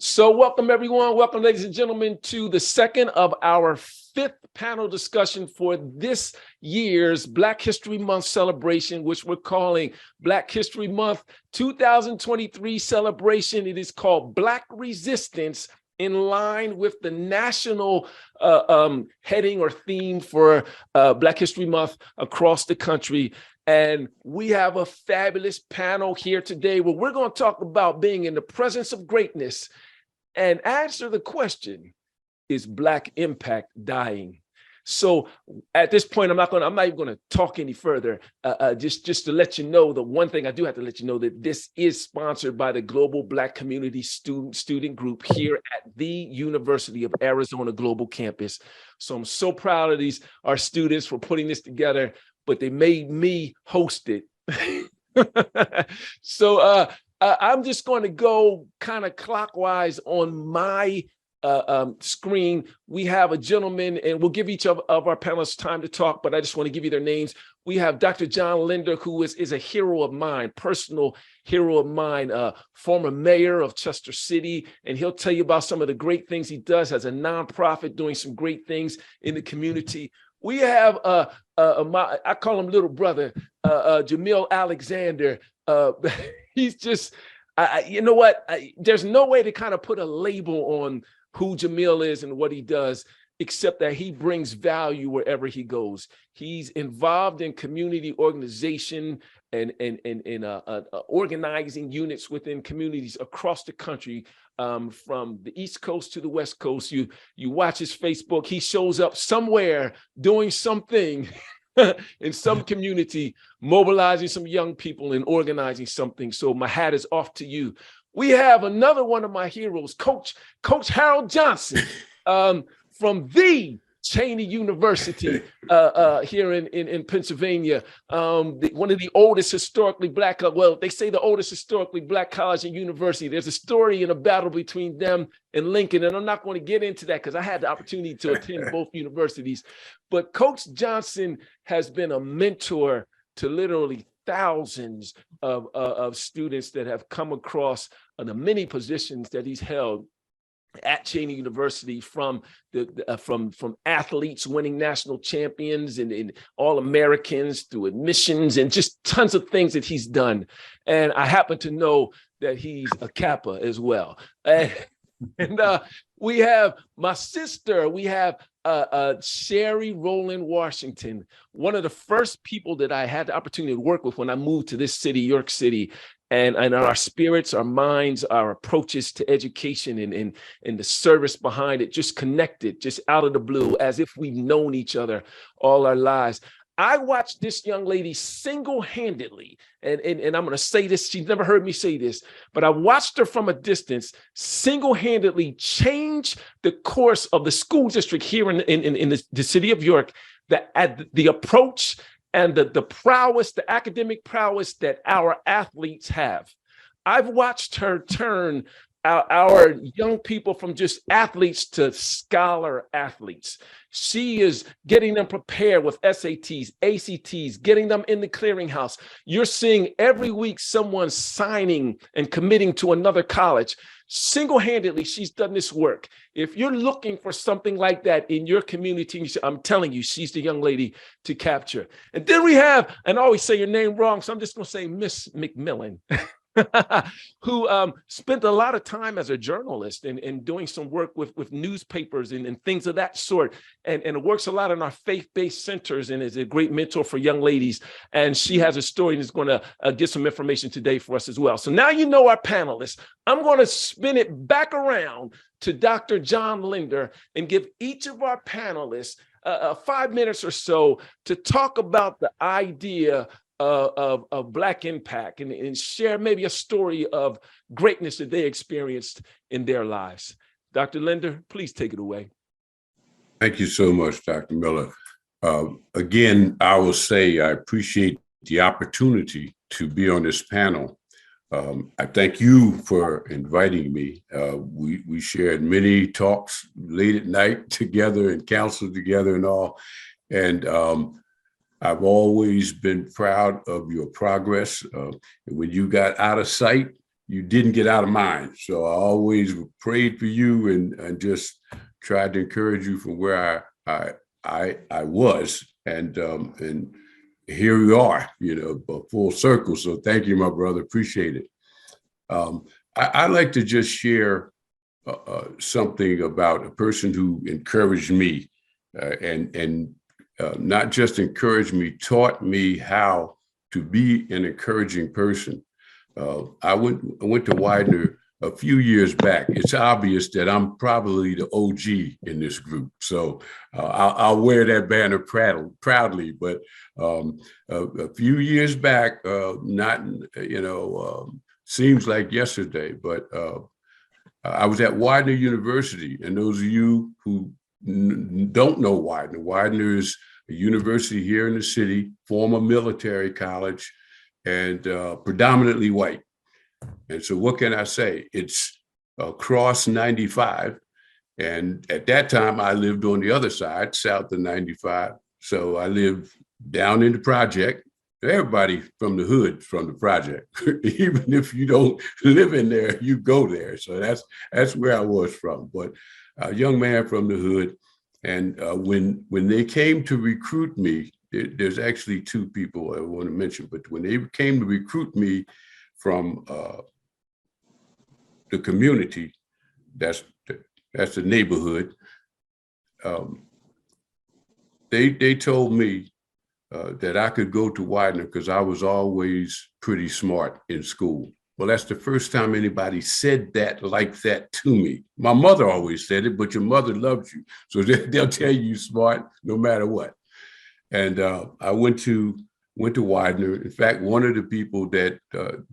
So welcome, everyone. Welcome, ladies and gentlemen, to the second of our fifth panel discussion for this year's Black History Month celebration, which we're calling Black History Month 2023 celebration. It is called Black Resistance, in line with the national heading or theme for Black History Month across the country. And we have a fabulous panel here today where we're going to talk about being in the presence of greatness and answer the question, is Black impact dying? So at this point, I'm not even going to talk any further. Just to let you know, the one thing I do have to let you know that this is sponsored by the Global Black Community Student Group here at the University of Arizona Global Campus. So I'm so proud of our students for putting this together, but they made me host it. So I'm just going to go kind of clockwise on my screen. We have a gentleman, and we'll give each of our panelists time to talk, but I just want to give you their names. We have Dr. John Linder, who is a hero of mine, personal hero of mine, former mayor of Chester City, and he'll tell you about some of the great things he does as a nonprofit, doing some great things in the community. We have, I call him little brother, Jamil Alexander. He's just, you know what? There's no way to kind of put a label on who Jamil is and what he does, except that he brings value wherever he goes. He's involved in community organization and organizing units within communities across the country, from the East Coast to the West Coast. You watch his Facebook, he shows up somewhere doing something in some community, mobilizing some young people and organizing something. So my hat is off to you. We have another one of my heroes, Coach Harold Johnson, from the Cheney University here in Pennsylvania, one of the oldest historically Black, well, they say the oldest historically Black college and university. There's a story and a battle between them and Lincoln, and I'm not going to get into that because I had the opportunity to attend both universities. But Coach Johnson has been a mentor to literally thousands of students that have come across the many positions that he's held at Cheney University, from athletes winning national champions and All-Americans, through admissions and just tons of things that he's done. And I happen to know that he's a Kappa as well. And we have my sister, we have Sherry Rowland Washington, one of the first people that I had the opportunity to work with when I moved to this city, York City. And our spirits, our minds, our approaches to education and the service behind it just connected, just out of the blue, as if we've known each other all our lives. I watched this young lady single-handedly, and I'm going to say this, she's never heard me say this, but I watched her from a distance single-handedly change the course of the school district here in the city of York, the approach and the prowess, the academic prowess that our athletes have. I've watched her turn our young people from just athletes to scholar athletes. She is getting them prepared with SATs, ACTs, getting them in the clearinghouse. You're seeing every week someone signing and committing to another college. Single-handedly, she's done this work. If you're looking for something like that in your community, I'm telling you, she's the young lady to capture. And then we have, and I always say your name wrong, so I'm just going to say Miss McMillan. Who spent a lot of time as a journalist and doing some work with newspapers and things of that sort, and works a lot in our faith-based centers and is a great mentor for young ladies. And she has a story and is going to get some information today for us as well. So now you know our panelists. I'm going to spin it back around to Dr. John Linder and give each of our panelists 5 minutes or so to talk about the idea of Black impact and share maybe a story of greatness that they experienced in their lives. Dr. Linder, please take it away. Thank you so much, Dr. Miller. Again, I will say I appreciate the opportunity to be on this panel. I thank you for inviting me. We shared many talks late at night together and counseled together and all. And I've always been proud of your progress. When you got out of sight, you didn't get out of mine. So I always prayed for you and just tried to encourage you from where I was. And here we are, full circle. So thank you, my brother. Appreciate it. I'd like to just share something about a person who encouraged me and not just encouraged me, taught me how to be an encouraging person. I went to Widener a few years back. It's obvious that I'm probably the OG in this group, so I'll wear that banner proudly. But a few years back, not seems like yesterday, but I was at Widener University, and those of you who don't know Widener is a university here in the city, former military college, and predominantly white. And so what can I say? It's across 95. And at that time, I lived on the other side, south of 95. So I lived down in the project. Everybody from the hood from the project. Even if you don't live in there, you go there. So that's where I was from. But a young man from the hood. And when they came to recruit me, there's actually two people I want to mention, but when they came to recruit me from the community, that's the neighborhood, they told me that I could go to Widener because I was always pretty smart in school. Well, that's the first time anybody said that like that to me. My mother always said it, but your mother loves you. So they'll tell you you're smart no matter what. And I went to Widener. In fact, one of the people that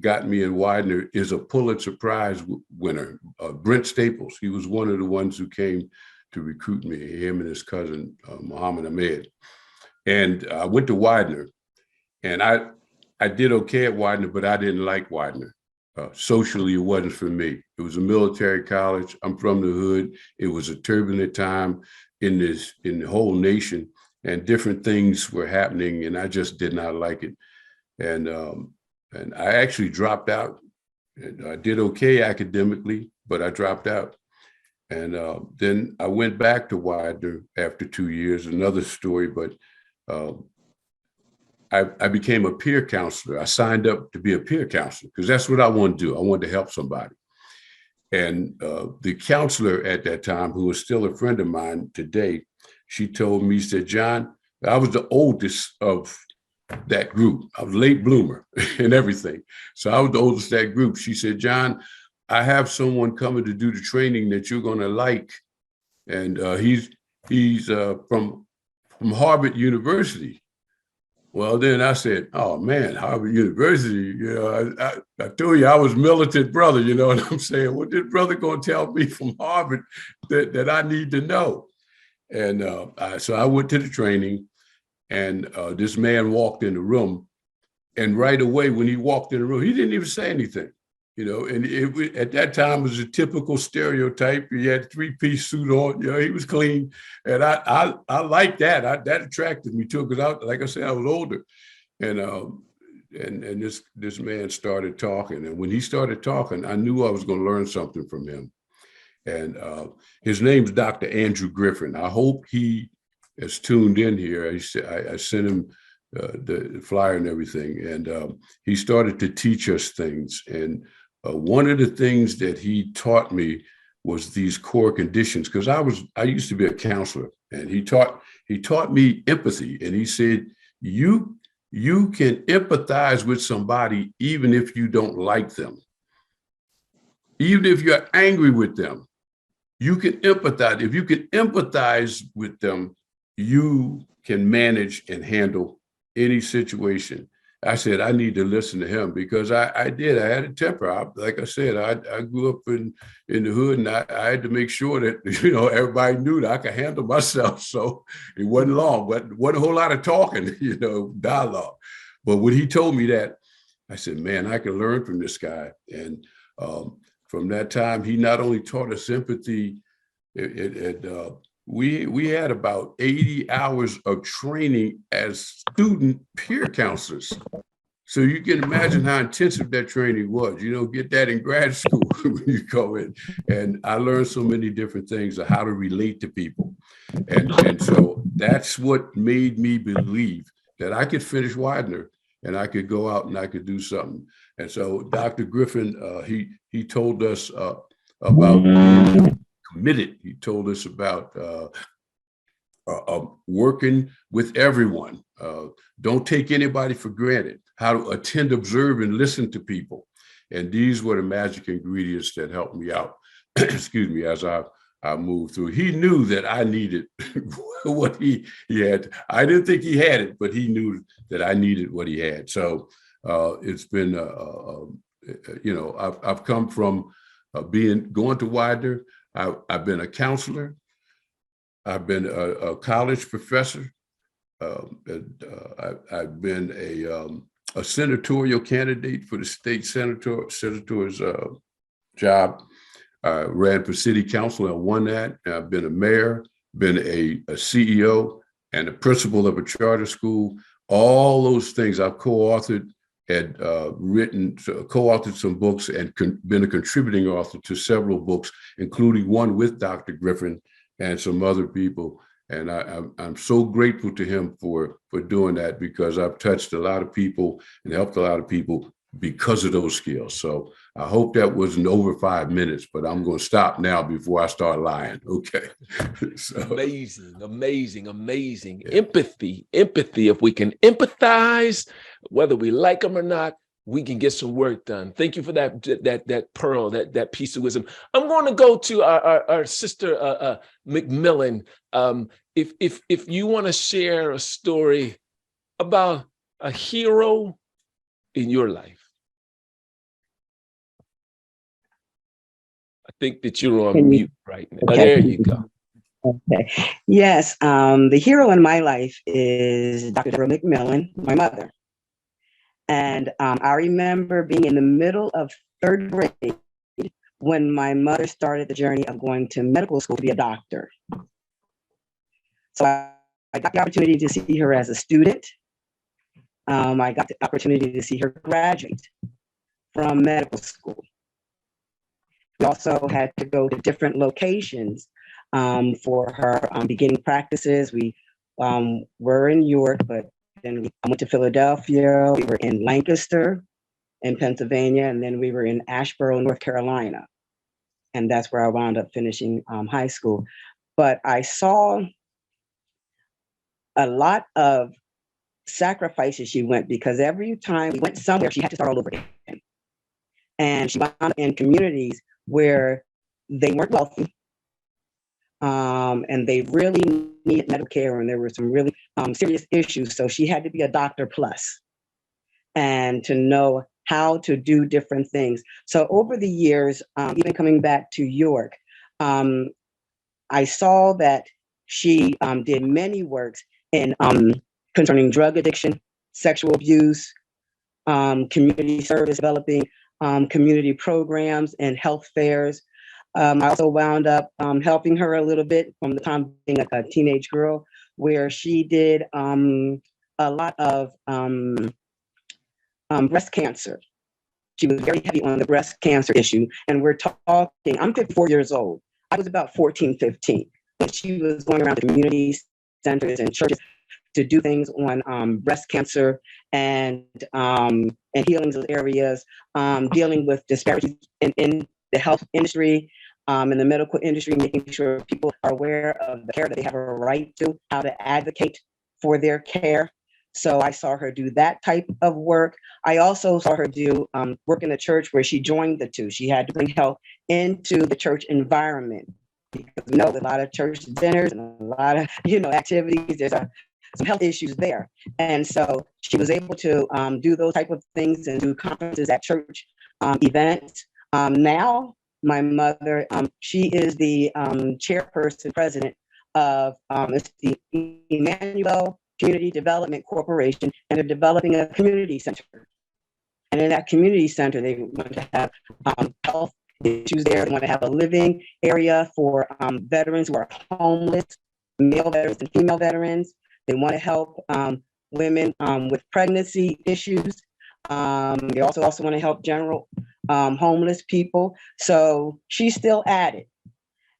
got me in Widener is a Pulitzer Prize winner, Brent Staples. He was one of the ones who came to recruit me, him and his cousin, Muhammad Ahmed. And I went to Widener, and I did okay at Widener, but I didn't like Widener. Socially, it wasn't for me. It was a military college. I'm from the hood. It was a turbulent time in the whole nation, and different things were happening, and I just did not like it. And I actually dropped out. And I did okay academically, but I dropped out. And then I went back to Widener after 2 years. Another story, but I became a peer counselor. I signed up to be a peer counselor because that's what I wanted to do. I wanted to help somebody. And the counselor at that time, who was still a friend of mine today, she told me, she said, John, I was the oldest of that group. I was late bloomer and everything. So I was the oldest of that group. She said, John, I have someone coming to do the training that you're going to like. And he's from Harvard University. Well, then I said, oh man, Harvard University, I told you I was militant brother, you know what I'm saying? What this brother gonna tell me from Harvard that I need to know? And so I went to the training, and this man walked in the room, and right away when he walked in the room, he didn't even say anything, and at that time it was a typical stereotype. He had a three-piece suit on, he was clean. And I liked that. That attracted me too, because like I said, I was older. And this man started talking. And when he started talking, I knew I was going to learn something from him. And his name's Dr. Andrew Griffin. I hope he is tuned in here. I sent him the flyer and everything. And he started to teach us things. And one of the things that he taught me was these core conditions, because I used to be a counselor, and he taught me empathy. And he said, you can empathize with somebody even if you don't like them. Even if you're angry with them, you can empathize. If you can empathize with them, you can manage and handle any situation. I said, I need to listen to him, because I did. I had a temper. Like I said, I grew up in the hood, and I had to make sure that, everybody knew that I could handle myself. So it wasn't long, but wasn't a whole lot of talking, dialogue. But when he told me that, I said, man, I can learn from this guy. And from that time, he not only taught us empathy, we had about 80 hours of training as student peer counselors. So you can imagine how intensive that training was. You don't get that in grad school when you go in. And I learned so many different things of how to relate to people. And so that's what made me believe that I could finish Widener and I could go out and I could do something. And so Dr. Griffin, he told us about being committed. He told us about working with everyone. Don't take anybody for granted. How to attend, observe, and listen to people. And these were the magic ingredients that helped me out, excuse me, as I moved through. He knew that I needed what he had. I didn't think he had it, but he knew that I needed what he had. So it's been, I've come from going to Widener. I've been a counselor. I've been a college professor. I've been a senatorial candidate for the state senator's job. I ran for city council and won that. I've been a mayor, been a CEO, and a principal of a charter school. All those things I've co-authored, had co-authored some books, and been a contributing author to several books, including one with Dr. Griffin and some other people. And I'm so grateful to him for doing that, because I've touched a lot of people and helped a lot of people because of those skills. So I hope that wasn't over 5 minutes, but I'm going to stop now before I start lying. Okay. So, amazing. Yeah. Empathy. If we can empathize, whether we like them or not, we can get some work done. Thank you for that pearl, that piece of wisdom. I'm going to go to our sister McMillan. If you want to share a story about a hero in your life. I think that you're on mute right now. Okay. There you go. Okay. Yes. The hero in my life is Dr. McMillan, my mother. And I remember being in the middle of 3rd grade when my mother started the journey of going to medical school to be a doctor. So I got the opportunity to see her as a student. I got the opportunity to see her graduate from medical school. We also had to go to different locations for her beginning practices. We were in York, but then I went to Philadelphia. We were in Lancaster in Pennsylvania, and then we were in Asheboro, North Carolina. And that's where I wound up finishing high school. But I saw a lot of sacrifices she went, because every time we went somewhere, she had to start all over again. And she wound up in communities where they weren't wealthy, and they really needed medical care, and there were some really serious issues. So she had to be a doctor plus, and to know how to do different things. So over the years, even coming back to York, I saw that she did many works in concerning drug addiction, sexual abuse, community service, developing community programs and health fairs. I also wound up helping her a little bit from the time being a teenage girl, where she did a lot of breast cancer. She was very heavy on the breast cancer issue. And we're talking, I'm 54 years old. I was about 14, 15. When she was going around the community centers and churches to do things on breast cancer and healing those areas, dealing with disparities in the health industry, in the medical industry, making sure people are aware of the care that they have a right to, how to advocate for their care. So I saw her do that type of work. I also saw her do work in the church where she joined the two. She had to bring health into the church environment, because we know a lot of church dinners and a lot of activities. There's some health issues there, and so she was able to do those type of things and do conferences at church events. Now, my mother, she is the chairperson, president of the Emmanuel Community Development Corporation, and they're developing a community center. And in that community center, they want to have health issues there. They want to have a living area for veterans who are homeless, male veterans and female veterans. They want to help women with pregnancy issues. They also want to help general homeless people. So she's still at it.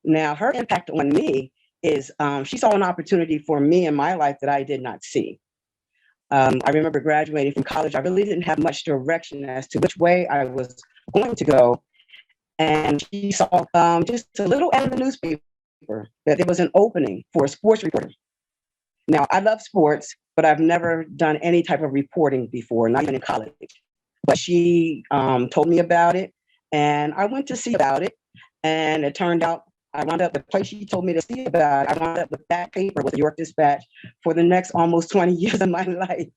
Now, her impact on me is she saw an opportunity for me in my life that I did not see. I remember graduating from college. I really didn't have much direction as to which way I was going to go. And she saw just a little ad in the newspaper that there was an opening for a sports reporter. Now, I love sports, but I've never done any type of reporting before, not even in college. But she told me about it, and I went to see about it. And it turned out I wound up the place she told me to see about it. I wound up with that paper with the York Dispatch for the next almost 20 years of my life.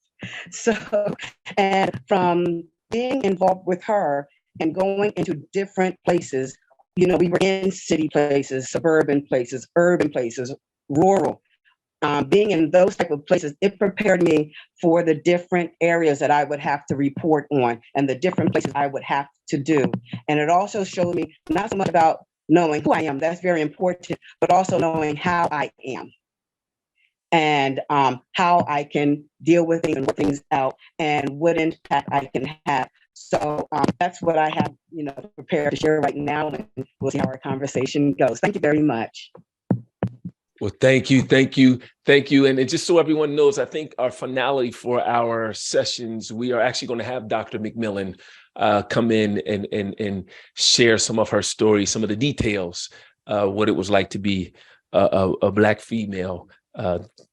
So, and from being involved with her and going into different places, we were in city places, suburban places, urban places, rural. Being in those type of places, it prepared me for the different areas that I would have to report on and the different places I would have to do. And it also showed me not so much about knowing who I am, that's very important, but also knowing how I am and how I can deal with things and work things out and what impact I can have. So that's what I have, prepared to share right now, and we'll see how our conversation goes. Thank you very much. Well, thank you. And just so everyone knows, I think our finale for our sessions, we are actually going to have Dr. McMillan come in and share some of her story, some of the details, what it was like to be a Black female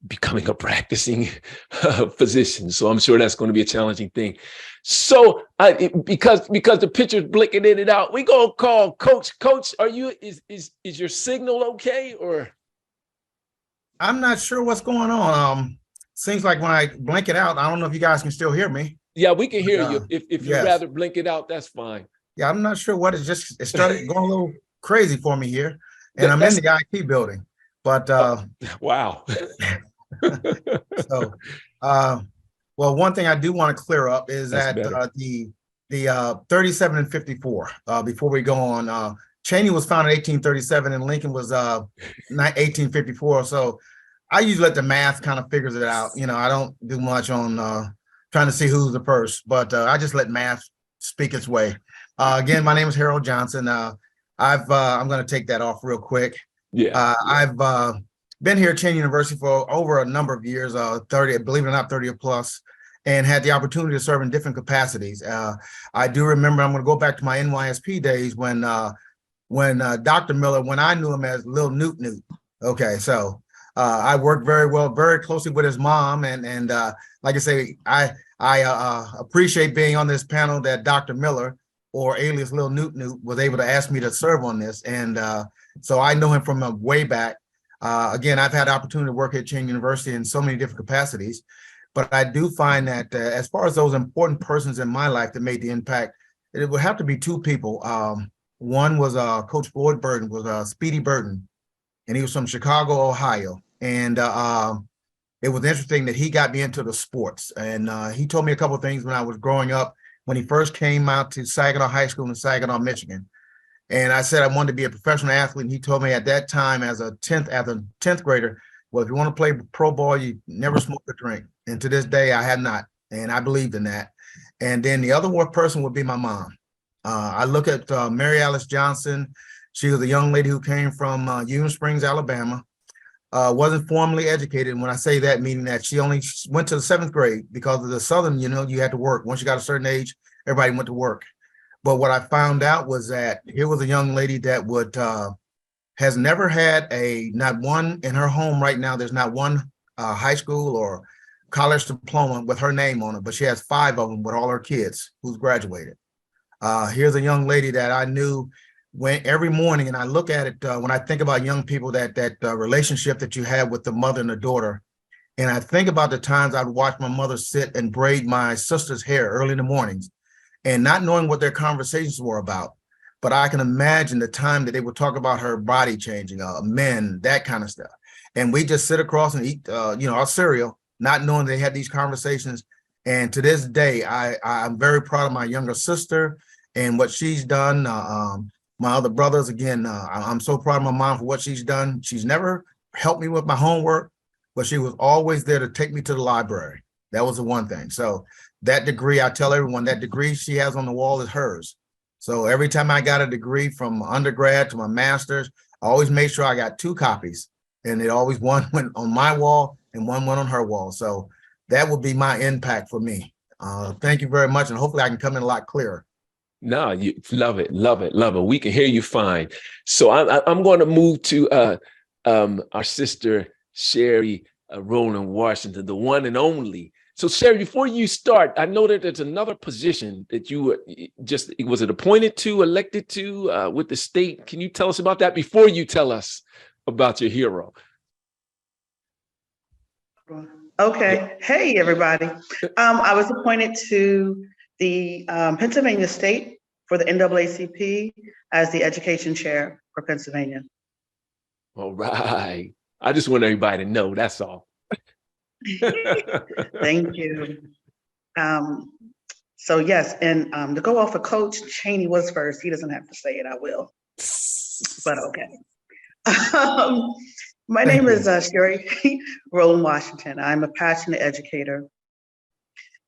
becoming a practicing physician. So I'm sure that's going to be a challenging thing. So because the picture's blinking in and out, we gonna call Coach. Coach, is your signal okay or? I'm not sure what's going on. Seems like when I blink it out, I don't know if you guys can still hear me. Yeah, we can hear you. If you'd yes. rather blink it out, that's fine. Yeah, I'm not sure what it started going a little crazy for me here. And I'm in the IT building. But wow. So well, one thing I do want to clear up is that the 37 and 54, before we go on, Cheney was founded in 1837 and Lincoln was 1854. So I usually let the math kind of figures it out. I don't do much on trying to see who's the first, but I just let math speak its way. Again, my name is Harold Johnson. I'm going to take that off real quick. Yeah. I've been here at Cheney University for over a number of years, 30, believe it or not, 30 or plus, and had the opportunity to serve in different capacities. I do remember, I'm going to go back to my NYSP days when Dr. Miller, when I knew him as Lil Newt Newt. Okay, so I worked very closely with his mom, and like I say, I appreciate being on this panel that Dr. Miller, or alias Lil Newt Newt, was able to ask me to serve on this, and so I know him from way back. Again, I've had the opportunity to work at Cheney University in so many different capacities, but I do find that as far as those important persons in my life that made the impact, it would have to be two people. One was Coach Boyd Burton, was Speedy Burton, and he was from Chicago, Ohio. And it was interesting that he got me into the sports. And he told me a couple of things when I was growing up, when he first came out to Saginaw High School in Saginaw, Michigan. And I said I wanted to be a professional athlete. And he told me at that time as a 10th grader, well, if you want to play pro ball, you never smoke or drink. And to this day, I have not. And I believed in that. And then the other person would be my mom. I look at Mary Alice Johnson. She was a young lady who came from Union Springs, Alabama. Wasn't formally educated. When I say that, meaning that she only went to the 7th grade because of the Southern, you had to work. Once you got a certain age, everybody went to work. But what I found out was that here was a young lady that has never had not one in her home right now. There's not one high school or college diploma with her name on it, but she has 5 of them with all her kids who's graduated. Here's a young lady that I knew every morning, and I look at it when I think about young people, that relationship that you have with the mother and the daughter. And I think about the times I'd watch my mother sit and braid my sister's hair early in the mornings and not knowing what their conversations were about. But I can imagine the time that they would talk about her body changing, men, that kind of stuff. And we just sit across and eat, our cereal, not knowing they had these conversations. And to this day, I'm very proud of my younger sister and what she's done. My other brothers, again, I'm so proud of my mom for what she's done. She's never helped me with my homework, but she was always there to take me to the library. That was the one thing. So that degree, I tell everyone that degree she has on the wall is hers. So every time I got a degree from undergrad to my master's, I always made sure I got 2 copies, and it always one went on my wall and one went on her wall. So that would be my impact for me. Thank you very much. And hopefully I can come in a lot clearer. No, you love it, love it, love it. We can hear you fine. So I'm going to move to our sister, Sherry Rowland Washington, the one and only. So Sherry, before you start, I know that there's another position that you were was it appointed to, elected to with the state? Can you tell us about that before you tell us about your hero? Okay. Hey, everybody. I was appointed to the Pennsylvania State for the NAACP as the education chair for Pennsylvania. All right. I just want everybody to know, that's all. Thank you. So yes, and to go off of Coach Cheney was first. He doesn't have to say it, I will. But okay. My name is Sherry Rowland Washington. I'm a passionate educator.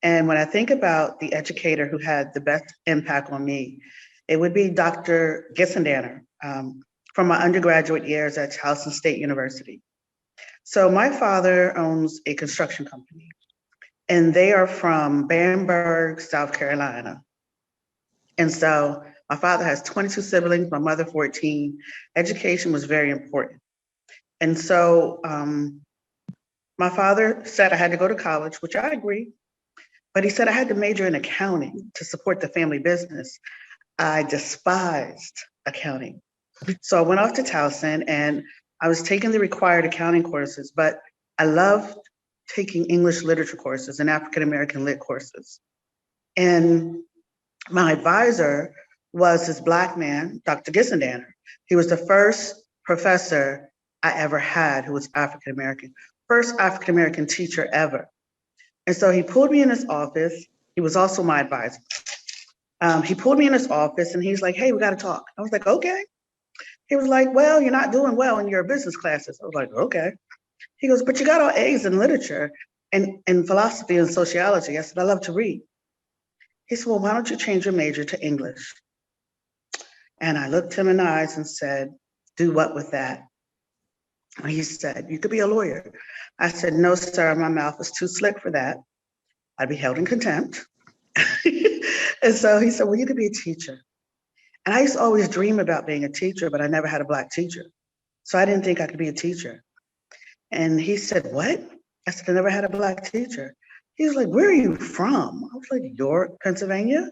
And when I think about the educator who had the best impact on me, it would be Dr. Gissendaner from my undergraduate years at Towson State University. So my father owns a construction company, and they are from Bamberg, South Carolina. And so my father has 22 siblings, my mother 14. Education was very important. And so my father said I had to go to college, which I agree, but he said I had to major in accounting to support the family business. I despised accounting. So I went off to Towson and I was taking the required accounting courses, but I loved taking English literature courses and African-American lit courses. And my advisor was this Black man, Dr. Gissendaner. He was the first professor I ever had who was African-American, first African-American teacher ever. And so he pulled me in his office. He was also my advisor. He pulled me in his office and he's like, hey, we got to talk. I was like, okay. He was like, well, you're not doing well in your business classes. I was like, okay. He goes, but you got all A's in literature and in philosophy and sociology. I said, I love to read. He said, well, why don't you change your major to English? And I looked him in the eyes and said, do what with that? And he said, you could be a lawyer. I said, no, sir, my mouth is too slick for that. I'd be held in contempt. And so he said, well, you could be a teacher. And I used to always dream about being a teacher, but I never had a Black teacher. So I didn't think I could be a teacher. And he said, what? I said, I never had a Black teacher. He was like, where are you from? I was like, York, Pennsylvania.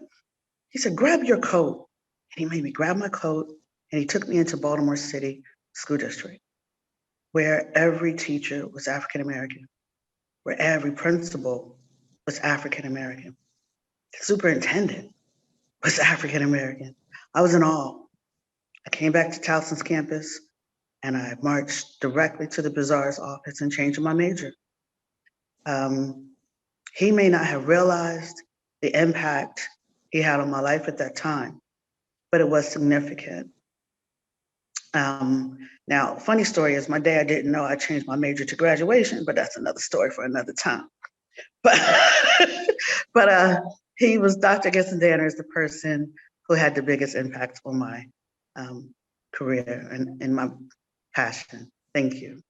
He said, grab your coat. And he made me grab my coat and he took me into Baltimore City School District, where every teacher was African-American, where every principal was African-American. The superintendent was African-American. I was in awe. I came back to Towson's campus and I marched directly to the Bazaar's office and changed my major. He may not have realized the impact he had on my life at that time, but it was significant. Now, funny story is my dad didn't know I changed my major to graduation, but that's another story for another time. But, he was, Dr. Gissendaner is the person who had the biggest impact on my career and my passion. Thank you.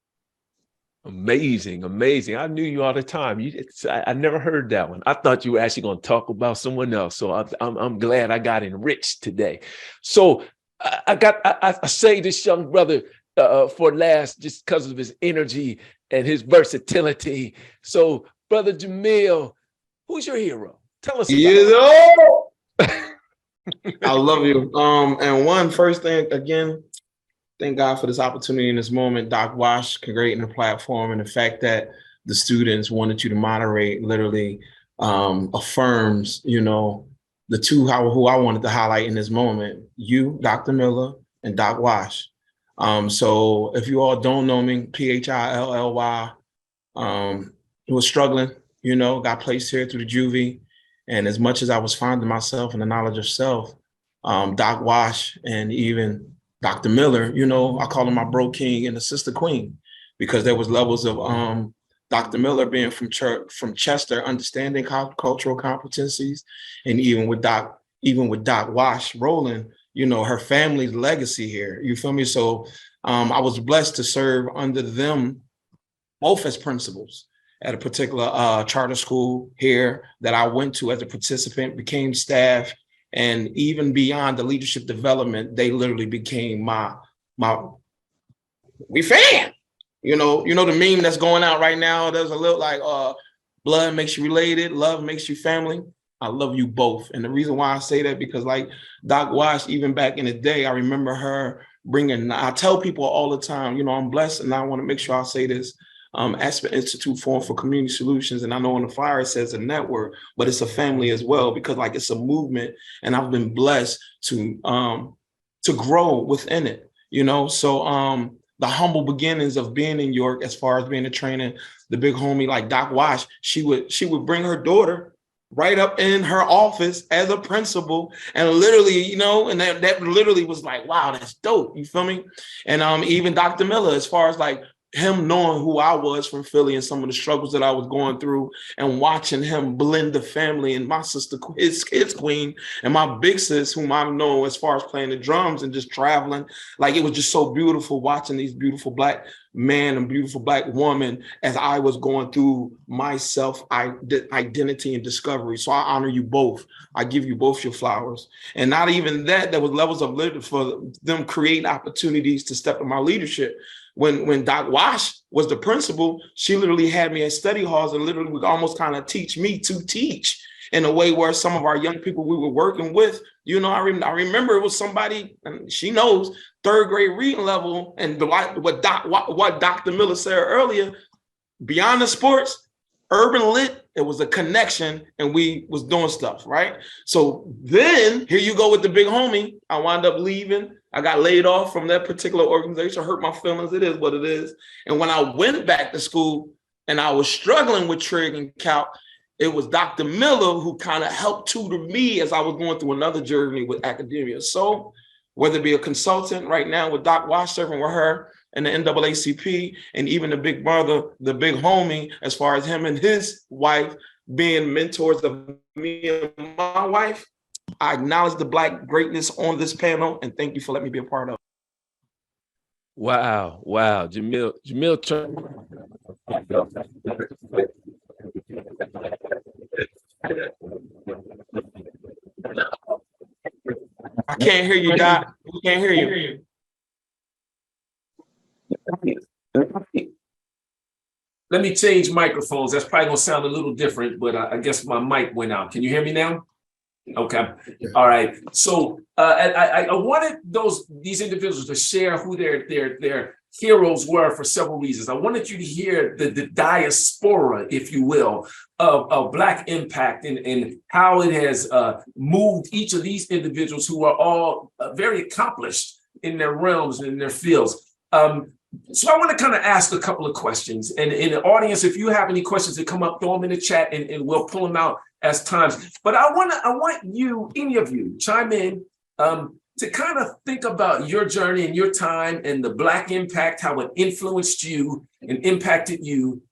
Amazing, amazing. I knew you all the time. I never heard that one. I thought you were actually going to talk about someone else. So I'm glad I got enriched today. So I say this young brother for last just because of his energy and his versatility. So Brother Jamil, who's your hero? Tell us about I love you. And first thing, again, thank God for this opportunity in this moment. Doc Wash creating the platform and the fact that the students wanted you to moderate literally affirms, the two who I wanted to highlight in this moment, you, Dr. Miller, and Doc Wash. So if you all don't know me, Philly, was struggling, got placed here through the juvie. And as much as I was finding myself in the knowledge of self, Doc Wash and even Dr. Miller, I call him my bro king and the sister queen, because there was levels of Dr. Miller being from Chester, understanding cultural competencies, and even with Doc Wash Rowland, you know, her family's legacy here. You feel me? So I was blessed to serve under them both as principals at a particular charter school here that I went to as a participant, became staff, and even beyond the leadership development, they literally became my fan. You know the meme that's going out right now. There's a little like blood makes you related, love makes you family. I love you both. And the reason why I say that, because like Doc Wash, even back in the day, I remember her I tell people all the time, you know, I'm blessed, and I want to make sure I say this. Aspen Institute Forum for Community Solutions, and I know on the flyer it says a network, but it's a family as well, because like it's a movement, and I've been blessed to grow within it, you know. So the humble beginnings of being in York, as far as being a trainer, the big homie like Doc Wash, she would bring her daughter right up in her office as a principal, and literally, you know, and that literally was like, wow, that's dope. You feel me? And even Dr. Miller, as far as like him knowing who I was from Philly and some of the struggles that I was going through, and watching him blend the family, and my sister, his queen, and my big sis, whom I know as far as playing the drums and just traveling. Like, it was just so beautiful watching these beautiful Black man and beautiful Black woman as I was going through my self identity and discovery. So I honor you both. I give you both your flowers. And not even that, there was levels of leadership for them creating opportunities to step in my leadership. When Doc Wash was the principal, she literally had me in study halls and literally would almost kind of teach me to teach in a way where some of our young people we were working with, you know, I remember it was somebody, and she knows, third grade reading level, and what Dr. Miller said earlier, beyond the sports, urban lit, it was a connection, and we was doing stuff, right? So then here you go with the big homie. I wound up leaving. I got laid off from that particular organization, hurt my feelings. It is what it is. And when I went back to school and I was struggling with trig and calc, it was Dr. Miller who kind of helped tutor me as I was going through another journey with academia. So whether it be a consultant right now with Doc Wash, serving with her and the NAACP, and even the big brother, the big homie, as far as him and his wife being mentors of me and my wife, I acknowledge the Black greatness on this panel, and thank you for letting me be a part of it. Wow, Jamil, I can't hear you, Doc. We can't hear you. Let me change microphones. That's probably gonna sound a little different, but I guess my mic went out. Can you hear me now? Okay. All right. So I wanted these individuals to share who their heroes were for several reasons. I wanted you to hear the diaspora, if you will, of Black impact and how it has moved each of these individuals who are all very accomplished in their realms and in their fields. So I want to kind of ask a couple of questions. And in the audience, if you have any questions that come up, throw them in the chat and we'll pull them out as times. But I want you, any of you, chime in to kind of think about your journey and your time and the Black impact, how it influenced you and impacted you.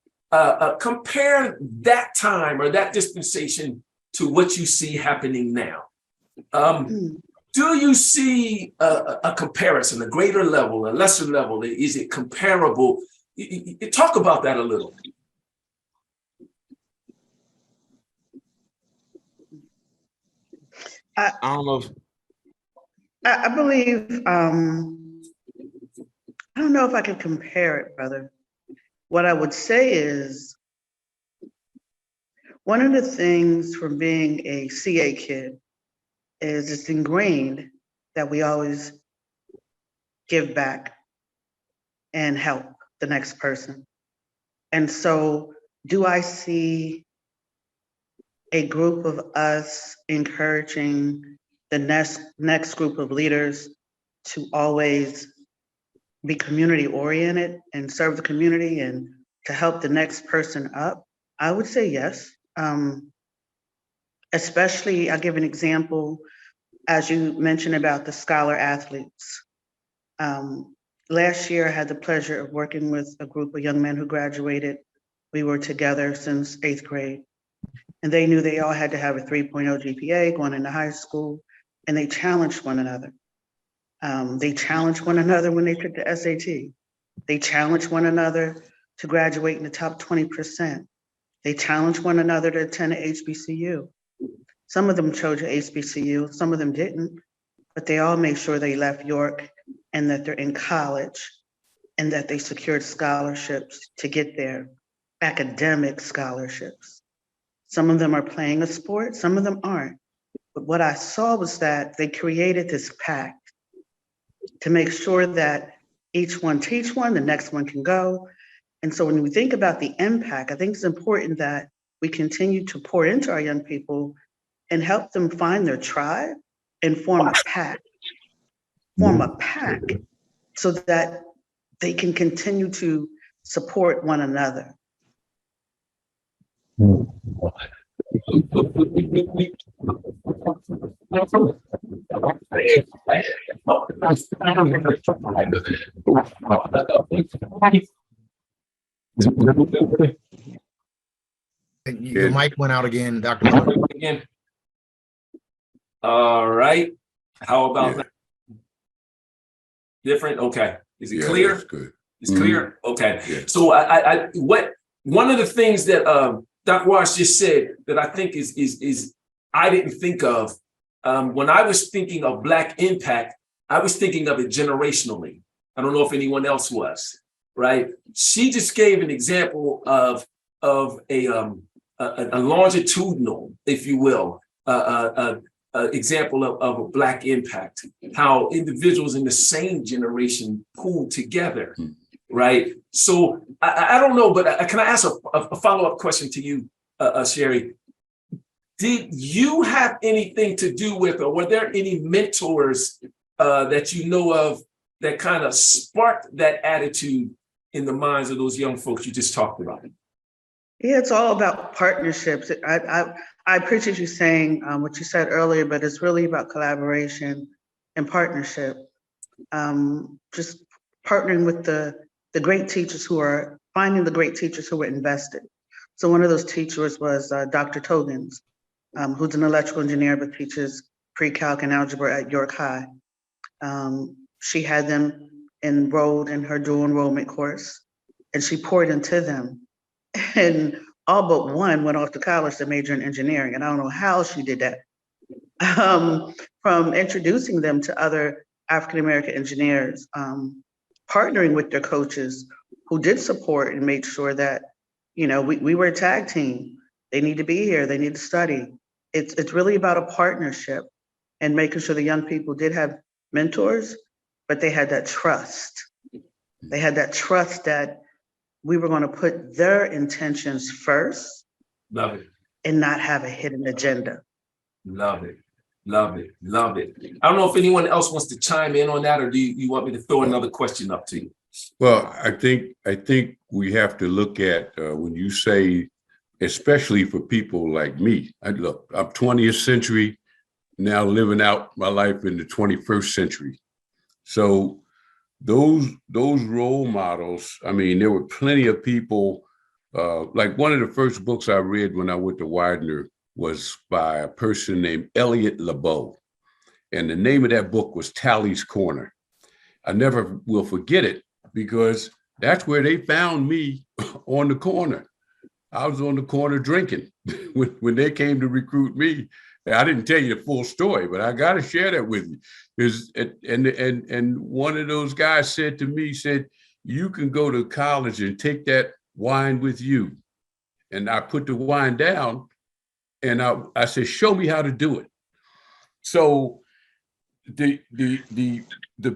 Compare that time or that dispensation to what you see happening now. Do you see a comparison, a greater level, a lesser level? Is it comparable? Talk about that a little. I don't know if I believe, I don't know if I could compare it, brother. What I would say is, one of the things from being a CA kid is it's ingrained that we always give back and help the next person. And so do I see a group of us encouraging the next group of leaders to always be community oriented and serve the community and to help the next person up? I would say yes. Especially, I'll give an example, as you mentioned about the scholar athletes. Last year, I had the pleasure of working with a group of young men who graduated We were together since 8th grade. And they knew they all had to have a 3.0 GPA going into high school, and they challenged one another. They challenged one another when they took the SAT. They challenged one another to graduate in the top 20%. They challenged one another to attend an HBCU. Some of them chose an HBCU, some of them didn't, but they all made sure they left York and that they're in college and that they secured scholarships to get there, academic scholarships. Some of them are playing a sport, some of them aren't. But what I saw was that they created this pact to make sure that each one teach one, the next one can go. And so when we think about the impact, I think it's important that we continue to pour into our young people and help them find their tribe and form a pact so that they can continue to support one another. Your mic went out again, Dr. Miller. Again. All right. How about Yeah. that? Different? Okay. Is it Yeah, clear? that's good. It's clear? Okay. Yeah. So one of the things that Dr. Wash just said that I think is I didn't think of when I was thinking of Black impact, I was thinking of it generationally. I don't know if anyone else was, right? She just gave an example of a longitudinal, if you will, example of a Black impact, how individuals in the same generation pooled together, right? So I don't know, but can I ask a follow-up question to you, Sherry? Did you have anything to do with, or were there any mentors that you know of that kind of sparked that attitude in the minds of those young folks you just talked about? Yeah, it's all about partnerships. I appreciate you saying what you said earlier, but it's really about collaboration and partnership. Just partnering with the great teachers who are finding the great teachers who were invested. So one of those teachers was Dr. Togans, who's an electrical engineer but teaches pre-calc and algebra at York High. She had them enrolled in her dual enrollment course, and she poured into them. And all but one went off to college to major in engineering. And I don't know how she did that. From introducing them to other African-American engineers, partnering with their coaches who did support and made sure that, we were a tag team. They need to be here, they need to study. It's really about a partnership and making sure the young people did have mentors, but they had that trust. They had that trust that we were going to put their intentions first. Love it. And not have a hidden agenda. Love it. Love it. Love it. I don't know if anyone else wants to chime in on that, or do you want me to throw another question up to you? Well, I think we have to look at when you say, especially for people like me. I'm 20th century, now living out my life in the 21st century. So those role models, I mean, there were plenty of people, like one of the first books I read when I went to Widener was by a person named Elliot LeBeau. And the name of that book was Tally's Corner. I never will forget it because that's where they found me on the corner. I was on the corner drinking when they came to recruit me. I didn't tell you the full story, but I got to share that with you. And one of those guys said to me, you can go to college and take that wine with you. And I put the wine down and I said, show me how to do it. So the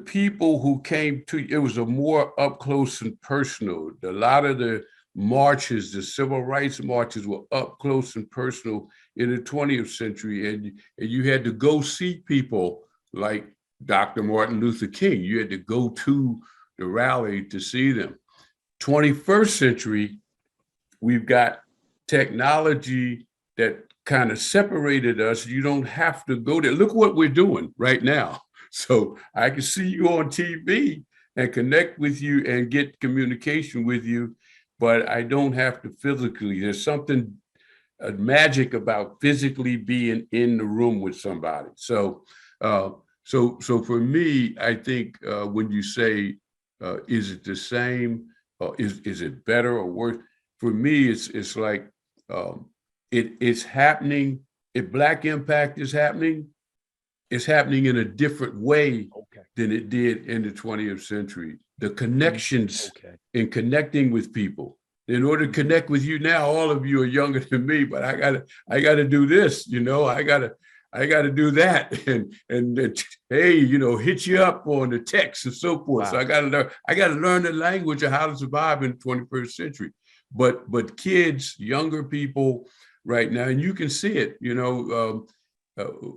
people who came to, it was a more up close and personal. A lot of the marches, the civil rights marches were up close and personal in the 20th century. And you had to go see people like Dr. Martin Luther King. You had to go to the rally to see them. 21st century, we've got technology that kind of separated us. You don't have to go there. Look what we're doing right now. So I can see you on TV and connect with you and get communication with you. but I don't have to physically. There's something magic about physically being in the room with somebody. So for me, I think when you say, is it the same? Is it better or worse? For me, it's like it's happening. If Black Impact is happening, it's happening in a different way than it did in the 20th century. The connections in connecting with people. In order to connect with you now, all of you are younger than me, but I gotta do this, I gotta do that, and hey, hit you up on the text and so forth. Wow. So I gotta learn the language of how to survive in the 21st century. But kids, younger people right now, and you can see it,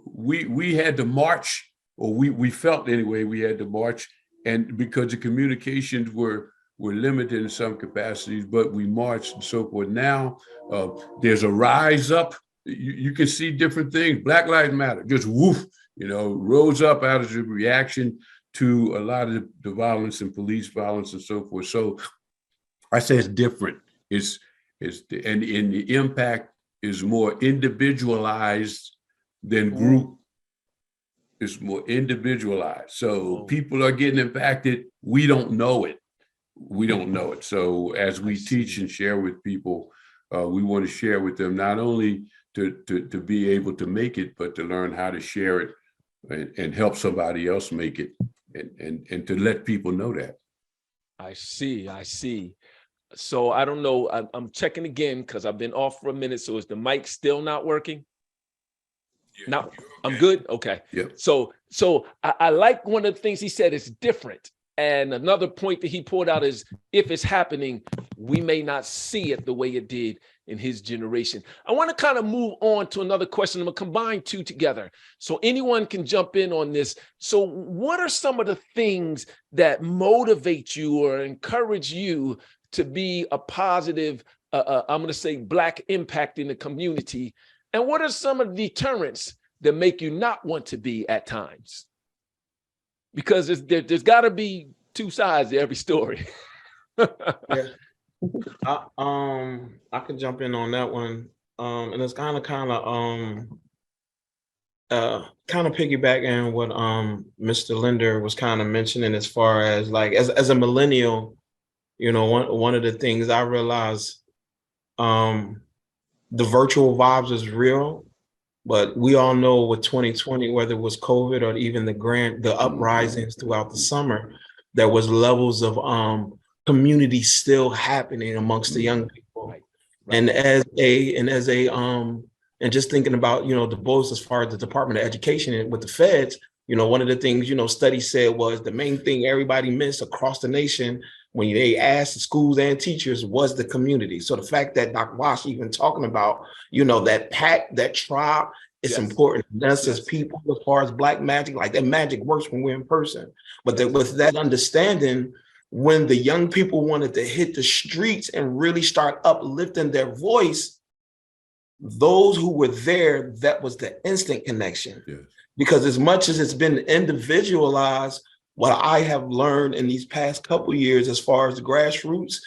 we had to march, or we felt anyway, we had to march, and because the communications were limited in some capacities, but we marched and so forth. Now there's a rise up. You can see different things. Black Lives Matter, just woof, rose up out of the reaction to a lot of the violence and police violence and so forth. So I say it's different. And the impact is more individualized than group. It's more individualized. So people are getting impacted. We don't know it. So as we teach and share with people, we want to share with them not only to be able to make it, but to learn how to share it and help somebody else make it, and to let people know that. I see. So I don't know. I'm checking again because I've been off for a minute. So is the mic still not working? Yeah, no, I'm good. Okay. Yep. So I like one of the things he said is different. And another point that he pulled out is if it's happening, we may not see it the way it did in his generation. I want to kind of move on to another question. I'm going to combine two together so anyone can jump in on this. So what are some of the things that motivate you or encourage you to be a positive, I'm going to say Black impact in the community? And what are some of the deterrents that make you not want to be at times? Because there's got to be two sides to every story. Yeah, I can jump in on that one, and it's kind of piggybacking what Mr. Linder was kind of mentioning as far as like as a millennial, one of the things I realized, the virtual vibes is real. But we all know with 2020, whether it was COVID or even the uprisings throughout the summer, there was levels of community still happening amongst the young people. Right. And and just thinking about, the both as far as the Department of Education and with the feds, one of the things, studies said was the main thing everybody missed across the nation when they asked the schools and teachers was the community. So the fact that Dr. Wash even talking about, that pack, that tribe, it's important. That's as people, as far as Black magic, like that magic works when we're in person. But with that understanding, when the young people wanted to hit the streets and really start uplifting their voice, those who were there, that was the instant connection. Yes. Because as much as it's been individualized, what I have learned in these past couple of years, as far as the grassroots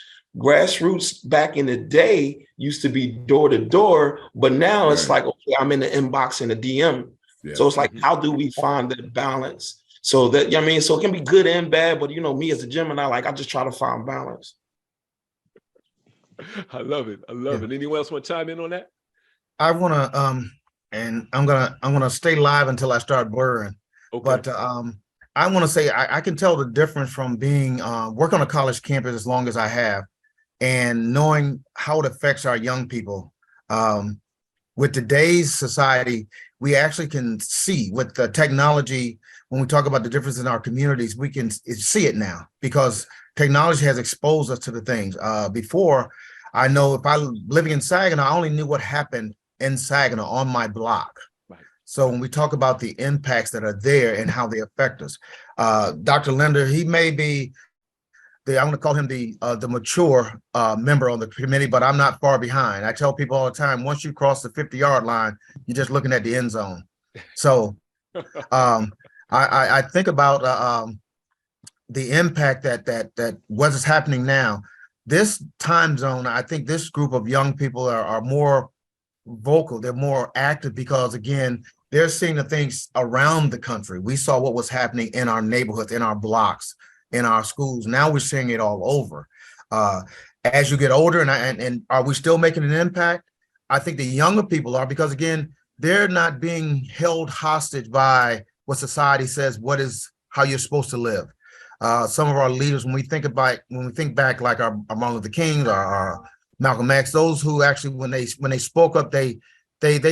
back in the day used to be door to door, but now it's like, okay, I'm in the inbox and the DM. Yeah. So it's like, how do we find that balance? So that, so it can be good and bad, but me as a Gemini, I just try to find balance. I love it. Anyone else want to chime in on that? I want to, and I'm gonna stay live until I start blurring. Okay. But I want to say I can tell the difference from being work on a college campus as long as I have, and knowing how it affects our young people. With today's society, we actually can see with the technology, when we talk about the difference in our communities, we can see it now because technology has exposed us to the things. Before, I know if I living in Saginaw, I only knew what happened in Saginaw on my block. Right. So when we talk about the impacts that are there and how they affect us, Dr. Linder, he may be I'm going to call him the mature member on the committee, but I'm not far behind. I tell people all the time, once you cross the 50-yard line, you're just looking at the end zone. So I think about the impact that what is happening now. this time zone, I think this group of young people are more vocal, they're more active because again, they're seeing the things around the country. We saw what was happening in our neighborhoods, in our blocks, in our schools. Now we're seeing it all over. As you get older, and are we still making an impact? I think the younger people are, because again, they're not being held hostage by what society says, how you're supposed to live. Some of our leaders, when we think back like our Martin Luther King, our Malcolm X, those who actually, when they spoke up, they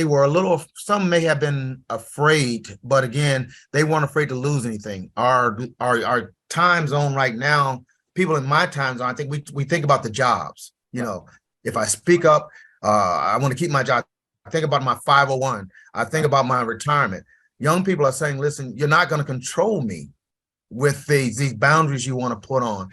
were a little, some may have been afraid, but again, they weren't afraid to lose anything. Our time zone right now, people in my time zone, I think we think about the jobs. You know, if I speak up, I want to keep my job. I think about my 501. I think about my retirement. Young people are saying, listen, you're not going to control me with these boundaries you want to put on.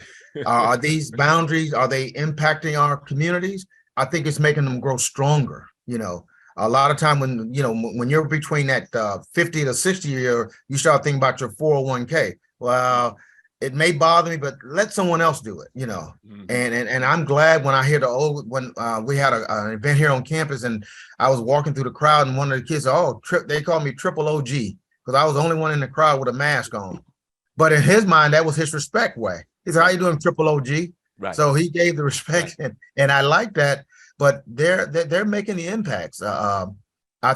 Are these boundaries, are they impacting our communities? I think it's making them grow stronger. You know, a lot of time when you're between that 50 to 60 year, you start thinking about your 401k. Well, it may bother me, but let someone else do it, you know. Mm-hmm. And I'm glad when I hear when we had an event here on campus and I was walking through the crowd and one of the kids said, they called me triple OG because I was the only one in the crowd with a mask on. But in his mind, that was his respect way. He said, how you doing, triple OG? Right. So he gave the respect, right. and I like that. But they're making the impacts. I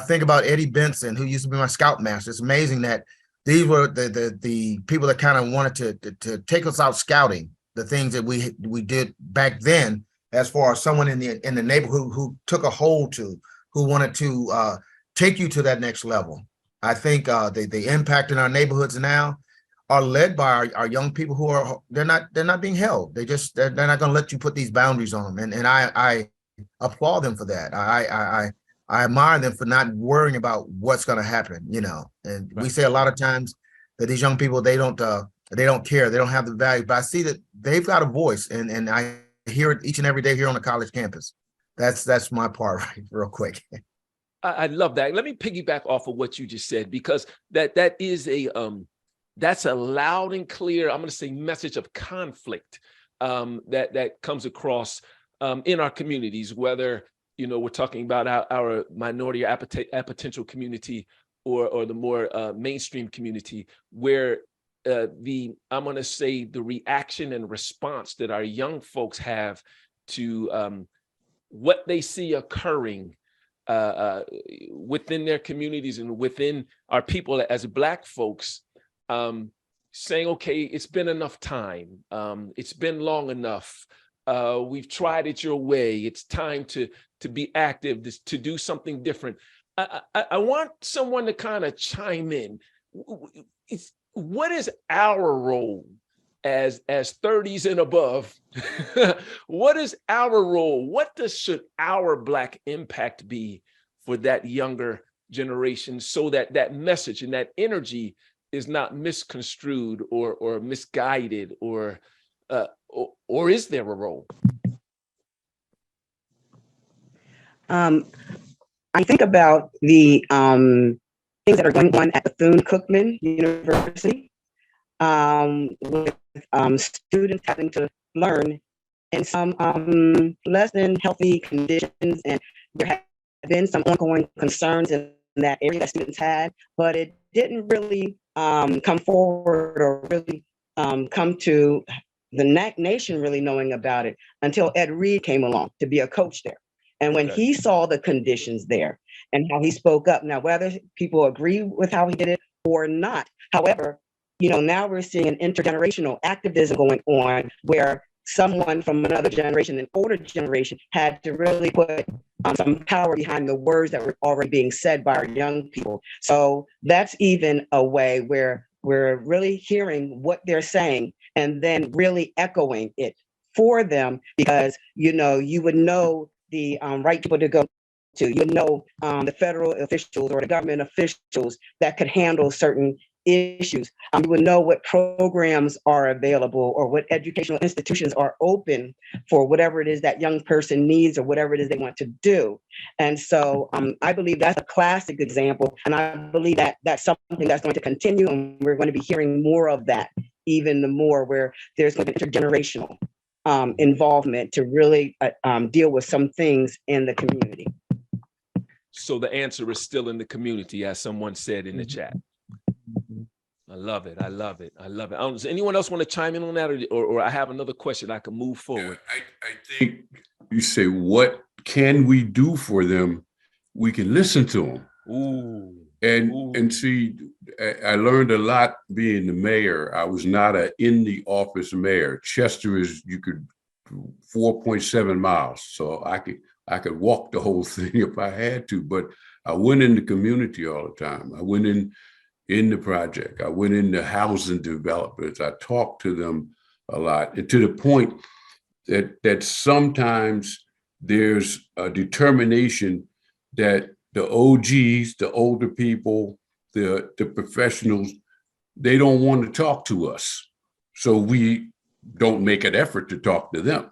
think about Eddie Benson, who used to be my scoutmaster. It's amazing that these were the people that kind of wanted to take us out scouting, the things that we did back then, as far as someone in the neighborhood who took a hold to, who wanted to take you to that next level. I think the impact in our neighborhoods now are led by our young people who they're not being held. They're not going to let you put these boundaries on them. And I applaud them for that. I admire them for not worrying about what's going to happen, you know. And right. We say a lot of times that these young people, they don't care, they don't have the value, but I see that they've got a voice, and I hear it each and every day here on the college campus. That's my part, right, real quick. I love that. Let me piggyback off of what you just said, because that is that's a loud and clear, I'm going to say, message of conflict that comes across in our communities, whether we're talking about our minority or potential community or the more mainstream community, where I'm going to say the reaction and response that our young folks have to what they see occurring within their communities and within our people as Black folks, saying, okay, it's been enough time. It's been long enough. We've tried it your way. It's time to be active, to do something different. I want someone to kind of chime in. What is our role as 30s and above? What is our role? What should our Black impact be for that younger generation, so that message and that energy is not misconstrued or misguided, or is there a role? I think about the things that are going on at Bethune-Cookman University, with students having to learn in some less than healthy conditions, and there have been some ongoing concerns in that area that students had, but it didn't really come forward or really come to the nation really knowing about it until Ed Reed came along to be a coach there. And when he saw the conditions there and how he spoke up, now whether people agree with how he did it or not, however, now we're seeing an intergenerational activism going on where someone from another generation, an older generation, had to really put some power behind the words that were already being said by our young people. So that's even a way where we're really hearing what they're saying and then really echoing it for them, because you would know the right people to go to, the federal officials or the government officials that could handle certain issues. You would know what programs are available or what educational institutions are open for whatever it is that young person needs or whatever it is they want to do. And so I believe that's a classic example. And I believe that that's something that's going to continue. And we're going to be hearing more of that, even the more, where there's going to be intergenerational involvement to really deal with some things in the community. So the answer is still in the community, as someone said in the chat. I love it. I love it. I love it. Does anyone else want to chime in on that, or I have another question I can move forward? I think you say, what can we do for them? We can listen to them. Ooh. And see, I learned a lot being the mayor. I was not a in the office mayor. Chester is 4.7 miles, so I could walk the whole thing if I had to. But I went in the community all the time. I went in the project. I went into housing developers. I talked to them a lot, and to the point that sometimes there's a determination that the OGs, the older people, the professionals, they don't want to talk to us. So we don't make an effort to talk to them.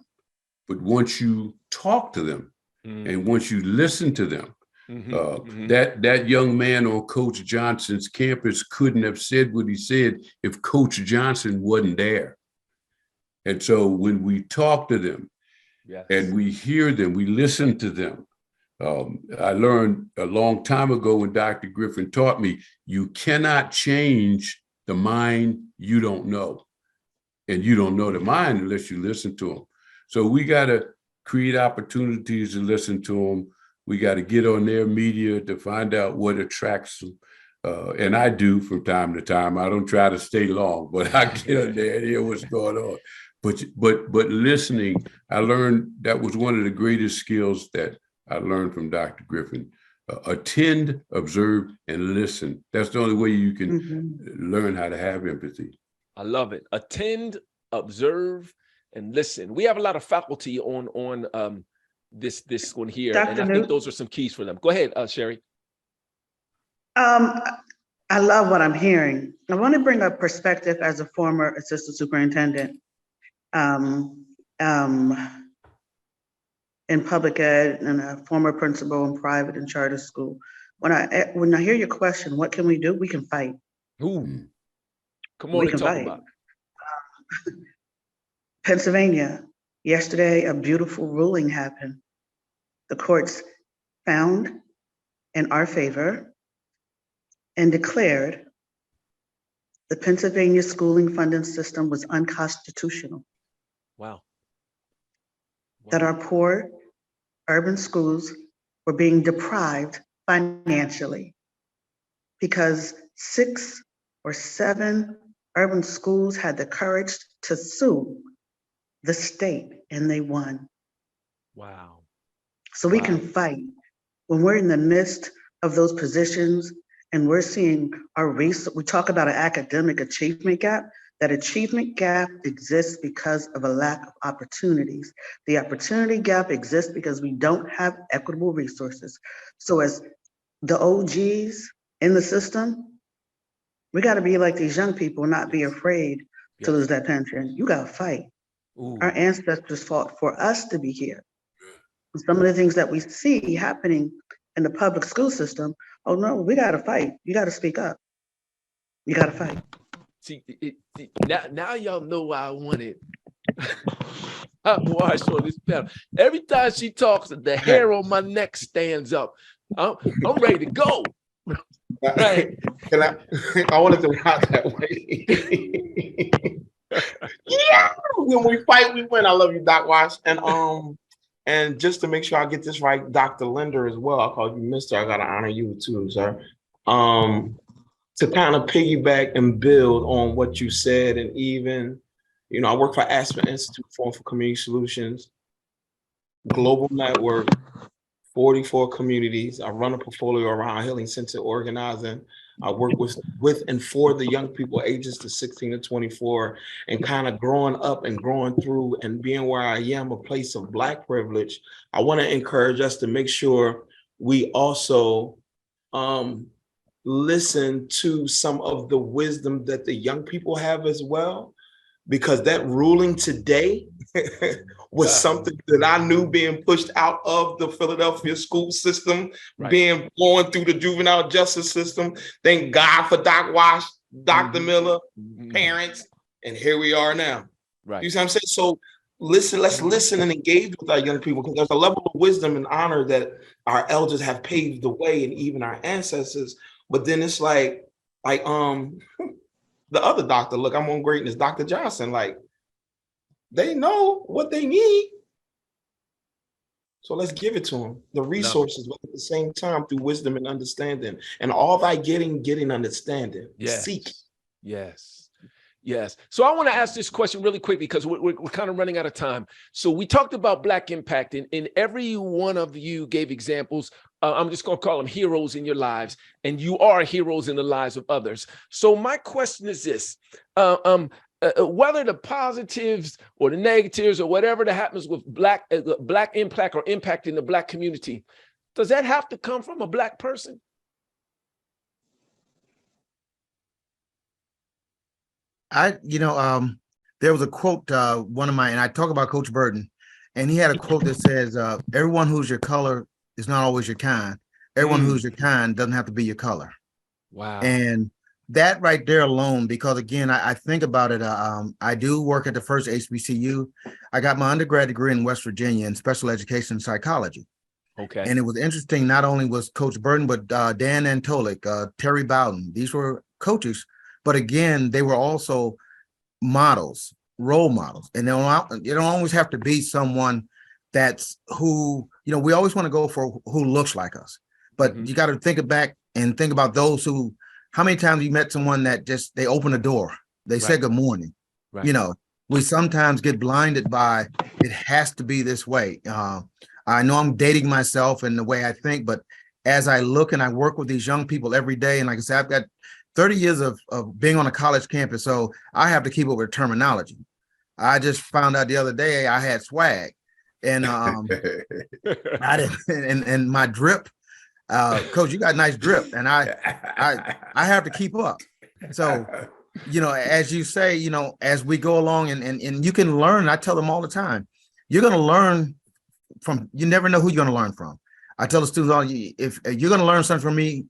But once you talk to them and once you listen to them, that young man on Coach Johnson's campus couldn't have said what he said if Coach Johnson wasn't there. And so when we talk to them and we hear them, we listen to them. I learned a long time ago when Dr. Griffin taught me, you cannot change the mind you don't know. And you don't know the mind unless you listen to them. So we got to create opportunities to listen to them. We got to get on their media to find out what attracts them. And I do from time to time. I don't try to stay long, but I get on there and hear what's going on. But listening, I learned that was one of the greatest skills that I learned from Dr. Griffin. Attend, observe, and listen. That's the only way you can learn how to have empathy. I love it. Attend, observe, and listen. We have a lot of faculty on this one here, Dr. and I think those are some keys for them. Go ahead, Sherry. I love what I'm hearing. I want to bring up perspective as a former assistant superintendent in public ed and a former principal in private and charter school. When I hear your question, what can we do? We can fight. Ooh. Come on and talk about it. Pennsylvania, yesterday, a beautiful ruling happened. The courts found in our favor and declared the Pennsylvania schooling funding system was unconstitutional. Wow. That our poor urban schools were being deprived financially because 6 or 7 urban schools had the courage to sue the state and they won. Wow. So we can fight when we're in the midst of those positions and we're seeing we talk about an academic achievement gap. That achievement gap exists because of a lack of opportunities. The opportunity gap exists because we don't have equitable resources. So as the OGs in the system, we got to be like these young people, not be afraid to lose that pension. You got to fight. Ooh. Our ancestors fought for us to be here. Some of the things that we see happening in the public school system, oh no, we got to fight. You got to speak up. You got to fight. See, now y'all know why I wanted Wash on this panel. Every time she talks, the hair on my neck stands up. I'm ready to go. Right. I wanted to rock that way. Yeah. When we fight, we win. I love you, Doc Wash. And just to make sure I get this right, Dr. Linder as well. I call you Mr. I gotta honor you too, sir. To kind of piggyback and build on what you said, and even, I work for Aspen Institute Forum for Community Solutions, global network, 44 communities. I run a portfolio around healing center organizing. I work with and for the young people ages to 16 to 24, and kind of growing up and growing through and being where I am, a place of Black privilege. I want to encourage us to make sure we also listen to some of the wisdom that the young people have as well, because that ruling today was something that I knew being pushed out of the Philadelphia school system, being going through the juvenile justice system. Thank God for Doc Wash, Dr. Miller, parents, and here we are now. Right. You see what I'm saying? So listen, let's listen and engage with our young people, because there's a level of wisdom and honor that our elders have paved the way, and even our ancestors. But then it's like the other doctor, look, I'm on greatness, Dr. Johnson, like they know what they need. So let's give it to them, the resources, but at the same time through wisdom and understanding. And all thy getting understanding. Yes. Seek. Yes. Yes. So I want to ask this question really quick, because we're kind of running out of time. So we talked about Black impact, and every one of you gave examples. I'm just going to call them heroes in your lives, and you are heroes in the lives of others. So my question is this. Whether the positives or the negatives or whatever that happens with Black impact or impact in the Black community, does that have to come from a Black person? There was a quote, one of my, and I talk about Coach Burton, and he had a quote that says, everyone who's your color is not always your kind. Everyone who's your kind doesn't have to be your color. Wow. And that right there alone, because again, I think about it. I do work at the first HBCU. I got my undergrad degree in West Virginia in special education psychology. Okay. And it was interesting. Not only was Coach Burton, but Dan Antolik, Terry Bowden. These were coaches, but again, they were also models, role models. And you don't always have to be someone that's who, we always want to go for who looks like us. But you got to think back and think about those who, how many times you met someone that just, they open the door, they say good morning. Right. We sometimes get blinded by, it has to be this way. I know I'm dating myself in the way I think, but as I look and I work with these young people every day, and like I said, I've got 30 years of being on a college campus, so I have to keep up with terminology. I just found out the other day I had swag, and I didn't, and my drip, Coach, you got nice drip, and I have to keep up. So, as you say, as we go along, and you can learn. I tell them all the time, you're going to learn from. You never know who you're going to learn from. I tell the students, if you're going to learn something from me,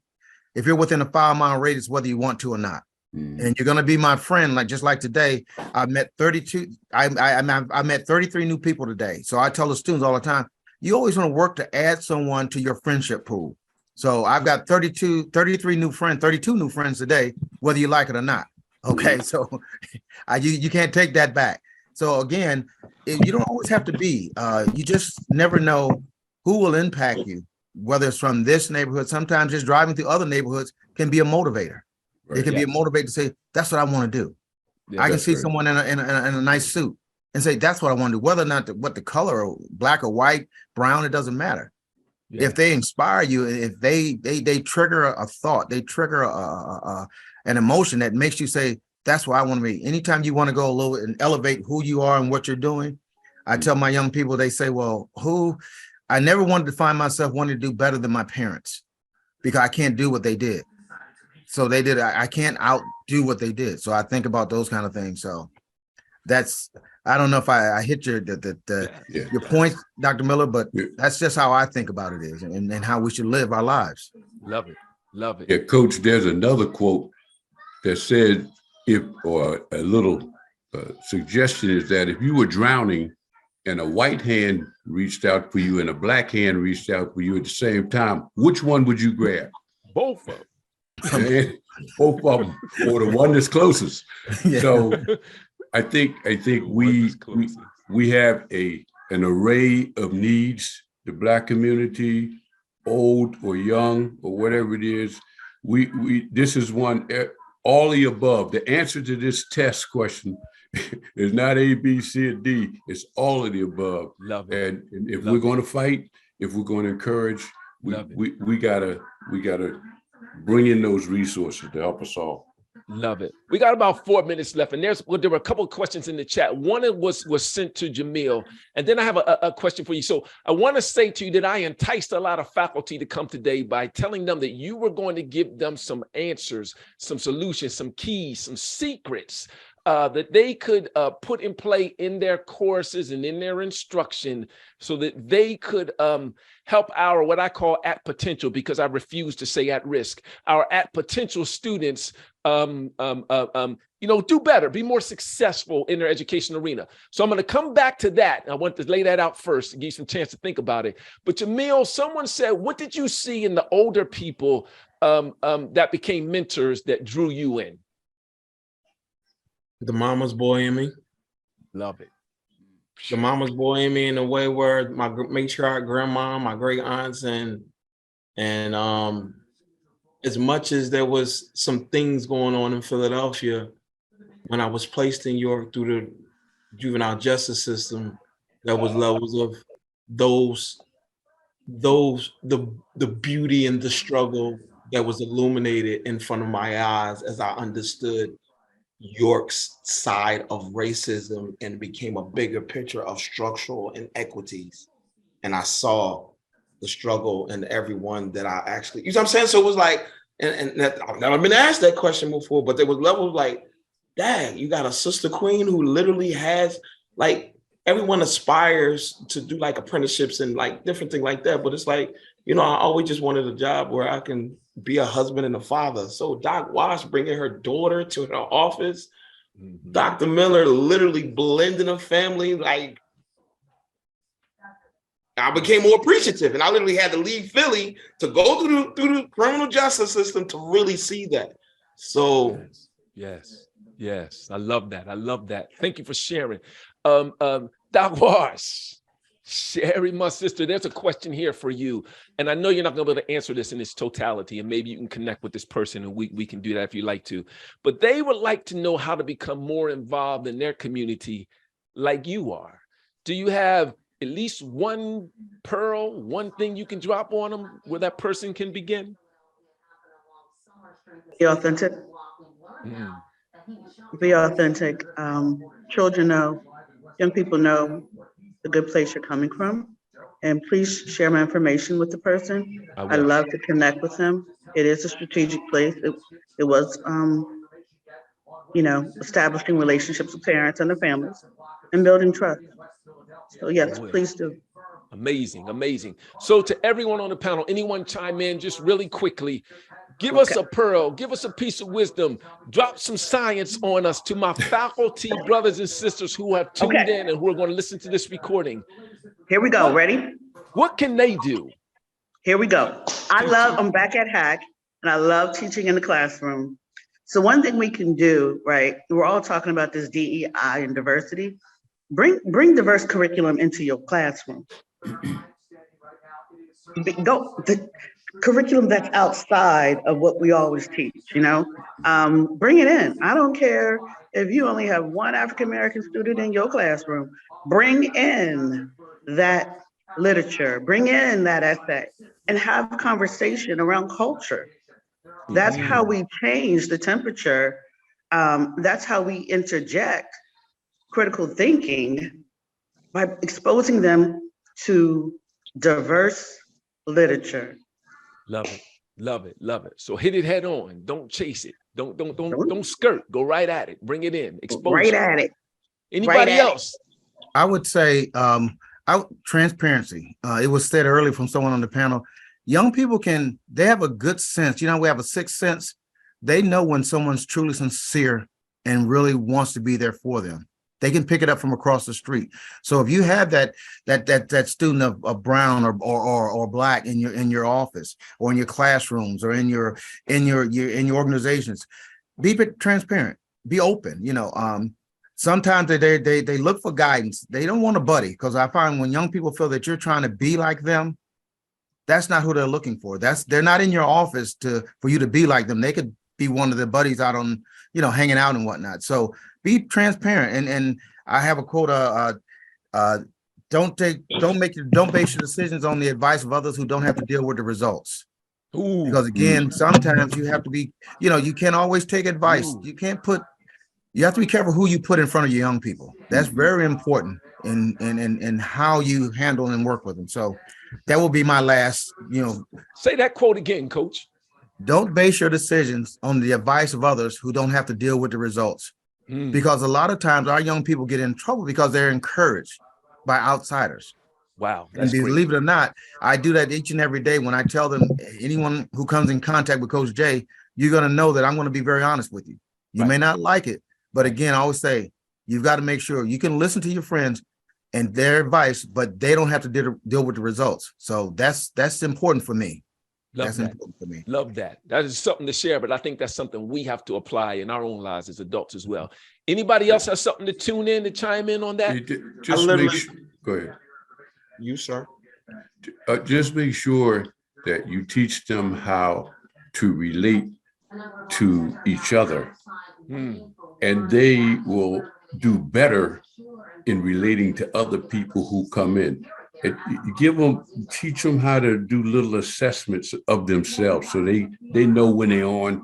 if you're within a 5-mile radius, whether you want to or not, and you're going to be my friend, just like today, I met 32. I met 33 new people today. So I tell the students all the time, you always want to work to add someone to your friendship pool. So I've got 32 new friends today, whether you like it or not. Okay, so you can't take that back. So again, you don't always have to be. You just never know who will impact you, whether it's from this neighborhood. Sometimes just driving through other neighborhoods can be a motivator. Right. It can be a motivator to say, that's what I want to do. Yeah, I can see someone in a nice suit and say, that's what I want to do. Whether or not what the color, or black or white, brown, it doesn't matter. Yeah. If they inspire you, if they trigger a thought, they trigger an emotion that makes you say, that's where I want to be. Anytime you want to go a little and elevate who you are and what you're doing, I tell my young people, they say, well, I never wanted to find myself wanting to do better than my parents, because I can't do what they did. So they did. I can't outdo what they did. So I think about those kind of things. So I don't know if I hit your point, Dr. Miller, but that's just how I think about it is, and how we should live our lives. Love it. Love it. Yeah, Coach, there's another quote that said, a little suggestion is that if you were drowning and a white hand reached out for you and a black hand reached out for you at the same time, which one would you grab? Both of them. Both of them, or the one that's closest. Yeah. So I think we have an array of needs, the Black community, old or young or whatever it is. This is one, all the above. The answer to this test question is not A, B, C, or D. It's all of the above. Love it. And if we're going to fight, if we're going to encourage, we gotta bring in those resources to help us all. Love it. We got about 4 minutes left, and there were a couple of questions in the chat. One was sent to Jamil, and then I have a question for you. So I want to say to you that I enticed a lot of faculty to come today by telling them that you were going to give them some answers, some solutions, some keys, some secrets that they could put in play in their courses and in their instruction, so that they could help our, what I call at potential, because I refuse to say at risk, our at potential students do better, be more successful in their education arena. So I'm going to come back to that. I want to lay that out first and give you some chance to think about it. But Jamil, someone said, what did you see in the older people that became mentors that drew you in? The mama's boy in me. Love it. The mama's boy in me in a way where my matriarch grandma, my great aunts, and as much as there was some things going on in Philadelphia, when I was placed in York through the juvenile justice system, there was levels of the beauty and the struggle that was illuminated in front of my eyes as I understood York's side of racism and became a bigger picture of structural inequities. And I saw the struggle in everyone that I actually, you know what I'm saying? So it was like, and that, I've never been asked that question before, but there was levels like, dang, you got a sister queen who literally has, like, everyone aspires to do like apprenticeships and like different things like that. But it's like, I always just wanted a job where I can be a husband and a father. So Doc Wash bringing her daughter to her office, Dr. Miller literally blending a family, like, I became more appreciative, and I literally had to leave Philly to go through the criminal justice system to really see that. So, yes, I love that. I love that. Thank you for sharing. Doc Wash, Sherry, my sister, there's a question here for you, and I know you're not going to be able to answer this in its totality, and maybe you can connect with this person, and we can do that if you like to. But they would like to know how to become more involved in their community, like you are. Do you have at least one pearl, one thing you can drop on them where that person can begin? Be authentic. Be authentic. Children know, young people know the good place you're coming from. And please share my information with the person. I love to connect with them. It is a strategic place. It was, establishing relationships with parents and their families and building trust. So yes, please do. Amazing. So to everyone on the panel, anyone chime in just really quickly, give us a pearl, give us a piece of wisdom, drop some science on us to my faculty brothers and sisters who have tuned in and who are going to listen to this recording. Here we go. Ready? What can they do? Here we go. I'm back at HAC, and I love teaching in the classroom. So one thing we can do, right? We're all talking about this DEI and diversity. Bring diverse curriculum into your classroom. The curriculum that's outside of what we always teach, bring it in. I don't care if you only have one African-American student in your classroom, bring in that literature, bring in that essay, and have a conversation around culture. That's how we change the temperature. That's how we interject critical thinking by exposing them to diverse literature. Love it. So hit it head on. Don't chase it. Don't skirt. Go right at it. Bring it in. Expose right at it. Anybody else? I would say transparency. It was said earlier from someone on the panel. Young people they have a good sense. We have a sixth sense. They know when someone's truly sincere and really wants to be there for them. They can pick it up from across the street. So if you have that student of brown or black in your office or in your classrooms or in your organizations, be transparent, be open. Sometimes they look for guidance. They don't want a buddy, because I find when young people feel that you're trying to be like them, that's not who they're looking for. They're not in your office for you to be like them. They could be one of the buddies out on, hanging out and whatnot. So be transparent. And I have a quote, don't base your decisions on the advice of others who don't have to deal with the results. Ooh. Because again, sometimes you have to be, you can't always take advice. Ooh. You have to be careful who you put in front of your young people. That's very important in how you handle and work with them. So that will be my last, Say that quote again, Coach. Don't base your decisions on the advice of others who don't have to deal with the results. Because a lot of times our young people get in trouble because they're encouraged by outsiders. Wow. And believe it or not, I do that each and every day when I tell them, anyone who comes in contact with Coach Jay, you're going to know that I'm going to be very honest with you. You may not like it, but again, I always say, you've got to make sure you can listen to your friends and their advice, but they don't have to deal with the results. So that's important for me. Love that. Important for me. Love that. That is something to share, but I think that's something we have to apply in our own lives as adults as well. Anybody else has something to tune in, to chime in on that? Just make sure, go ahead. You, sir. Just make sure that you teach them how to relate to each other, and they will do better in relating to other people who come in. And you teach them how to do little assessments of themselves, so they know when they're on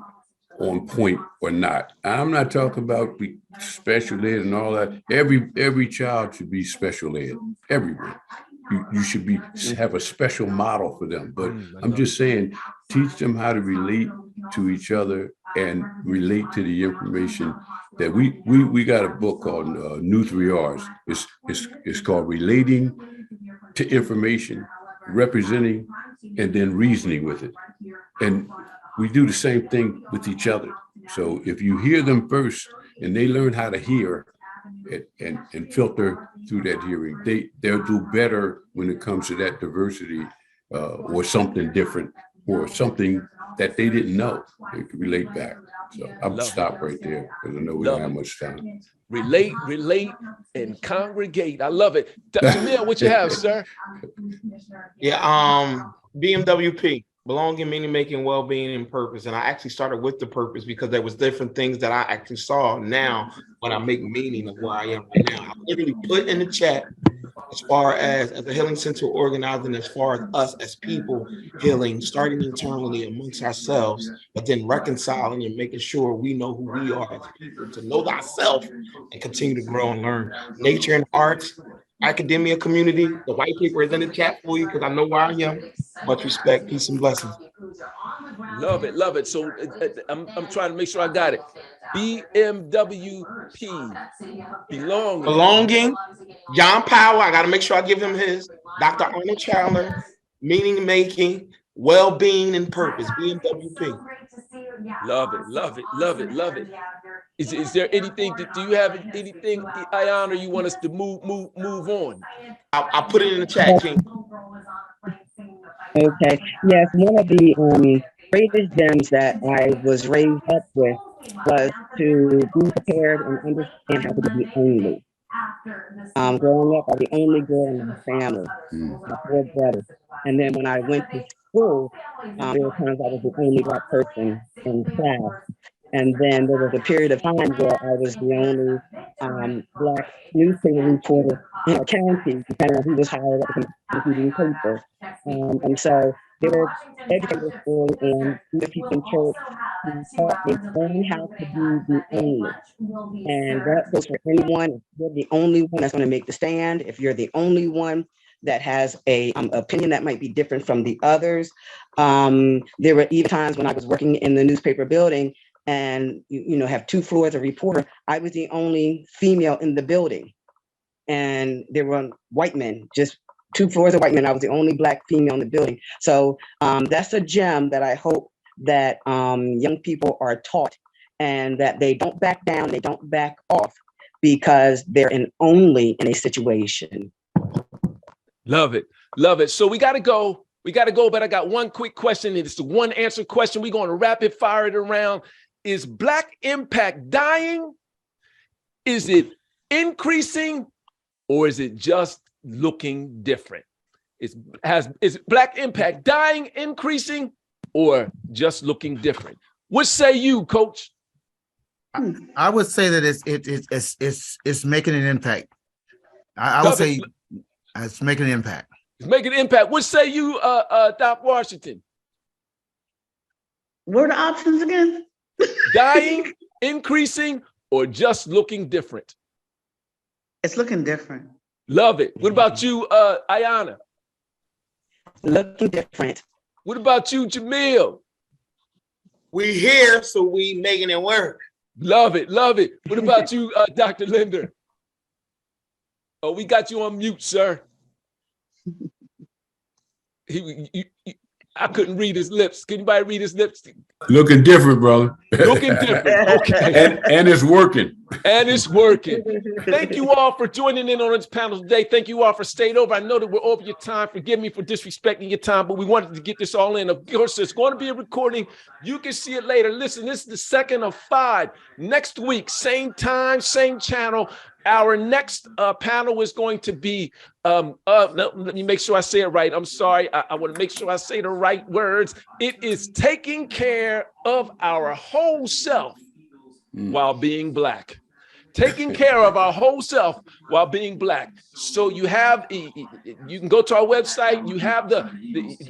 point or not. I'm not talking about special ed and all that. Every child should be special ed. Everyone. You should have a special model for them. But I'm just saying, teach them how to relate to each other and relate to the information that we got a book called New 3Rs. It's called Relating to Information, Representing, and then Reasoning with it. And we do the same thing with each other. So if you hear them first and they learn how to hear and filter through that hearing, they'll do better when it comes to that diversity or something different or something that they didn't know. They could relate back. So I'll stop right there because I know we don't have much time. Relate, and congregate. I love it. Jamil, what you have, sir? Yeah, BMWP, belonging, meaning making, well-being, and purpose. And I actually started with the purpose because there was different things that I actually saw now when I make meaning of where I am right now. I literally put in the chat as far as a healing center organizing, as far as us as people healing, starting internally amongst ourselves, but then reconciling and making sure we know who we are as people, to know thyself and continue to grow and learn. Nature and arts, academia, community. The white paper is in the chat for you because I know where I am. Much respect, peace, and blessings. Love it, love it. So I'm trying to make sure I got it. BMWP, belonging. John Powell, I got to make sure I give him his. Dr. Arnold Chandler, meaning making, well-being, and purpose. BMWP. Love it, love it, love it, love it. Is there anything? Do you have anything, Ayana, you want us to move on? I'll put it in the chat, King. Okay. Yes, one of the greatest gems that I was raised up with was to be prepared and understand how to be the only. Growing up, I was the only girl in my family. My 4 brothers. And then when I went to school, there were times I was the only Black person in class. And then there was a period of time where I was the only Black newspaper reporter in a county, depending on who was hired at the competing paper. And so there were educators and even people in church who taught me learn how to be the only. And that goes for anyone. If you're the only one that's going to make the stand, if you're the only one that has a opinion that might be different from the others. There were even times when I was working in the newspaper building and have 2 floors of reporter. I was the only female in the building, and there were white men, just 2 floors of white men. I was the only Black female in the building. So that's a gem that I hope that young people are taught, and that they don't back down, they don't back off because they're only in a situation. Love it, love it. So we got to go, but I got one quick question. It's the one answer question. We're going to rapid fire it around. Is Black impact dying? Is it increasing? Or is it just looking different? Is Black impact dying, increasing, or just looking different? What say you, Coach? I would say that it's making an impact. I would say it's making an impact. It's making an impact. What say you, Doc Washington? What are the options again? Dying, increasing, or just looking different? It's looking different. Love it. What about you, Ayana? Looking different. What about you, Jamil? We here, so we making it work. Love it, love it. What about you, Dr. Linder? Oh, we got you on mute, sir. I couldn't read his lips. Can anybody read his lips? Looking different, brother. Looking different. Okay. And it's working. And it's working. Thank you all for joining in on this panel today. Thank you all for staying over. I know that we're over your time. Forgive me for disrespecting your time, but we wanted to get this all in. Of course, there's going to be a recording. You can see it later. Listen, this is the second of 5. Next week, same time, same channel. Our next panel is going to be, no, let me make sure I say it right. I'm sorry. I want to make sure I say the right words. It is taking care of our whole self while being Black. Taking care of our whole self while being Black. So you have, you can go to our website. You have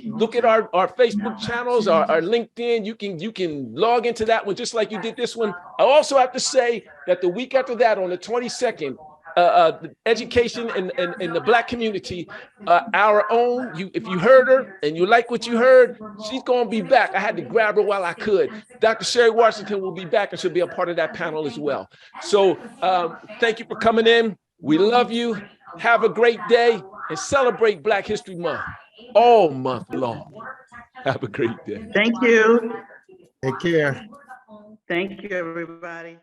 look at our Facebook channels, our LinkedIn. You can log into that one just like you did this one. I also have to say that the week after that, on the 22nd, education in the Black community, our own, if you heard her and you like what you heard, she's going to be back. I had to grab her while I could. Dr. Sherry Washington will be back, and she'll be a part of that panel as well. So thank you for coming in. We love you. Have a great day, and celebrate Black History Month all month long. Have a great day. Thank you. Take care. Thank you, everybody.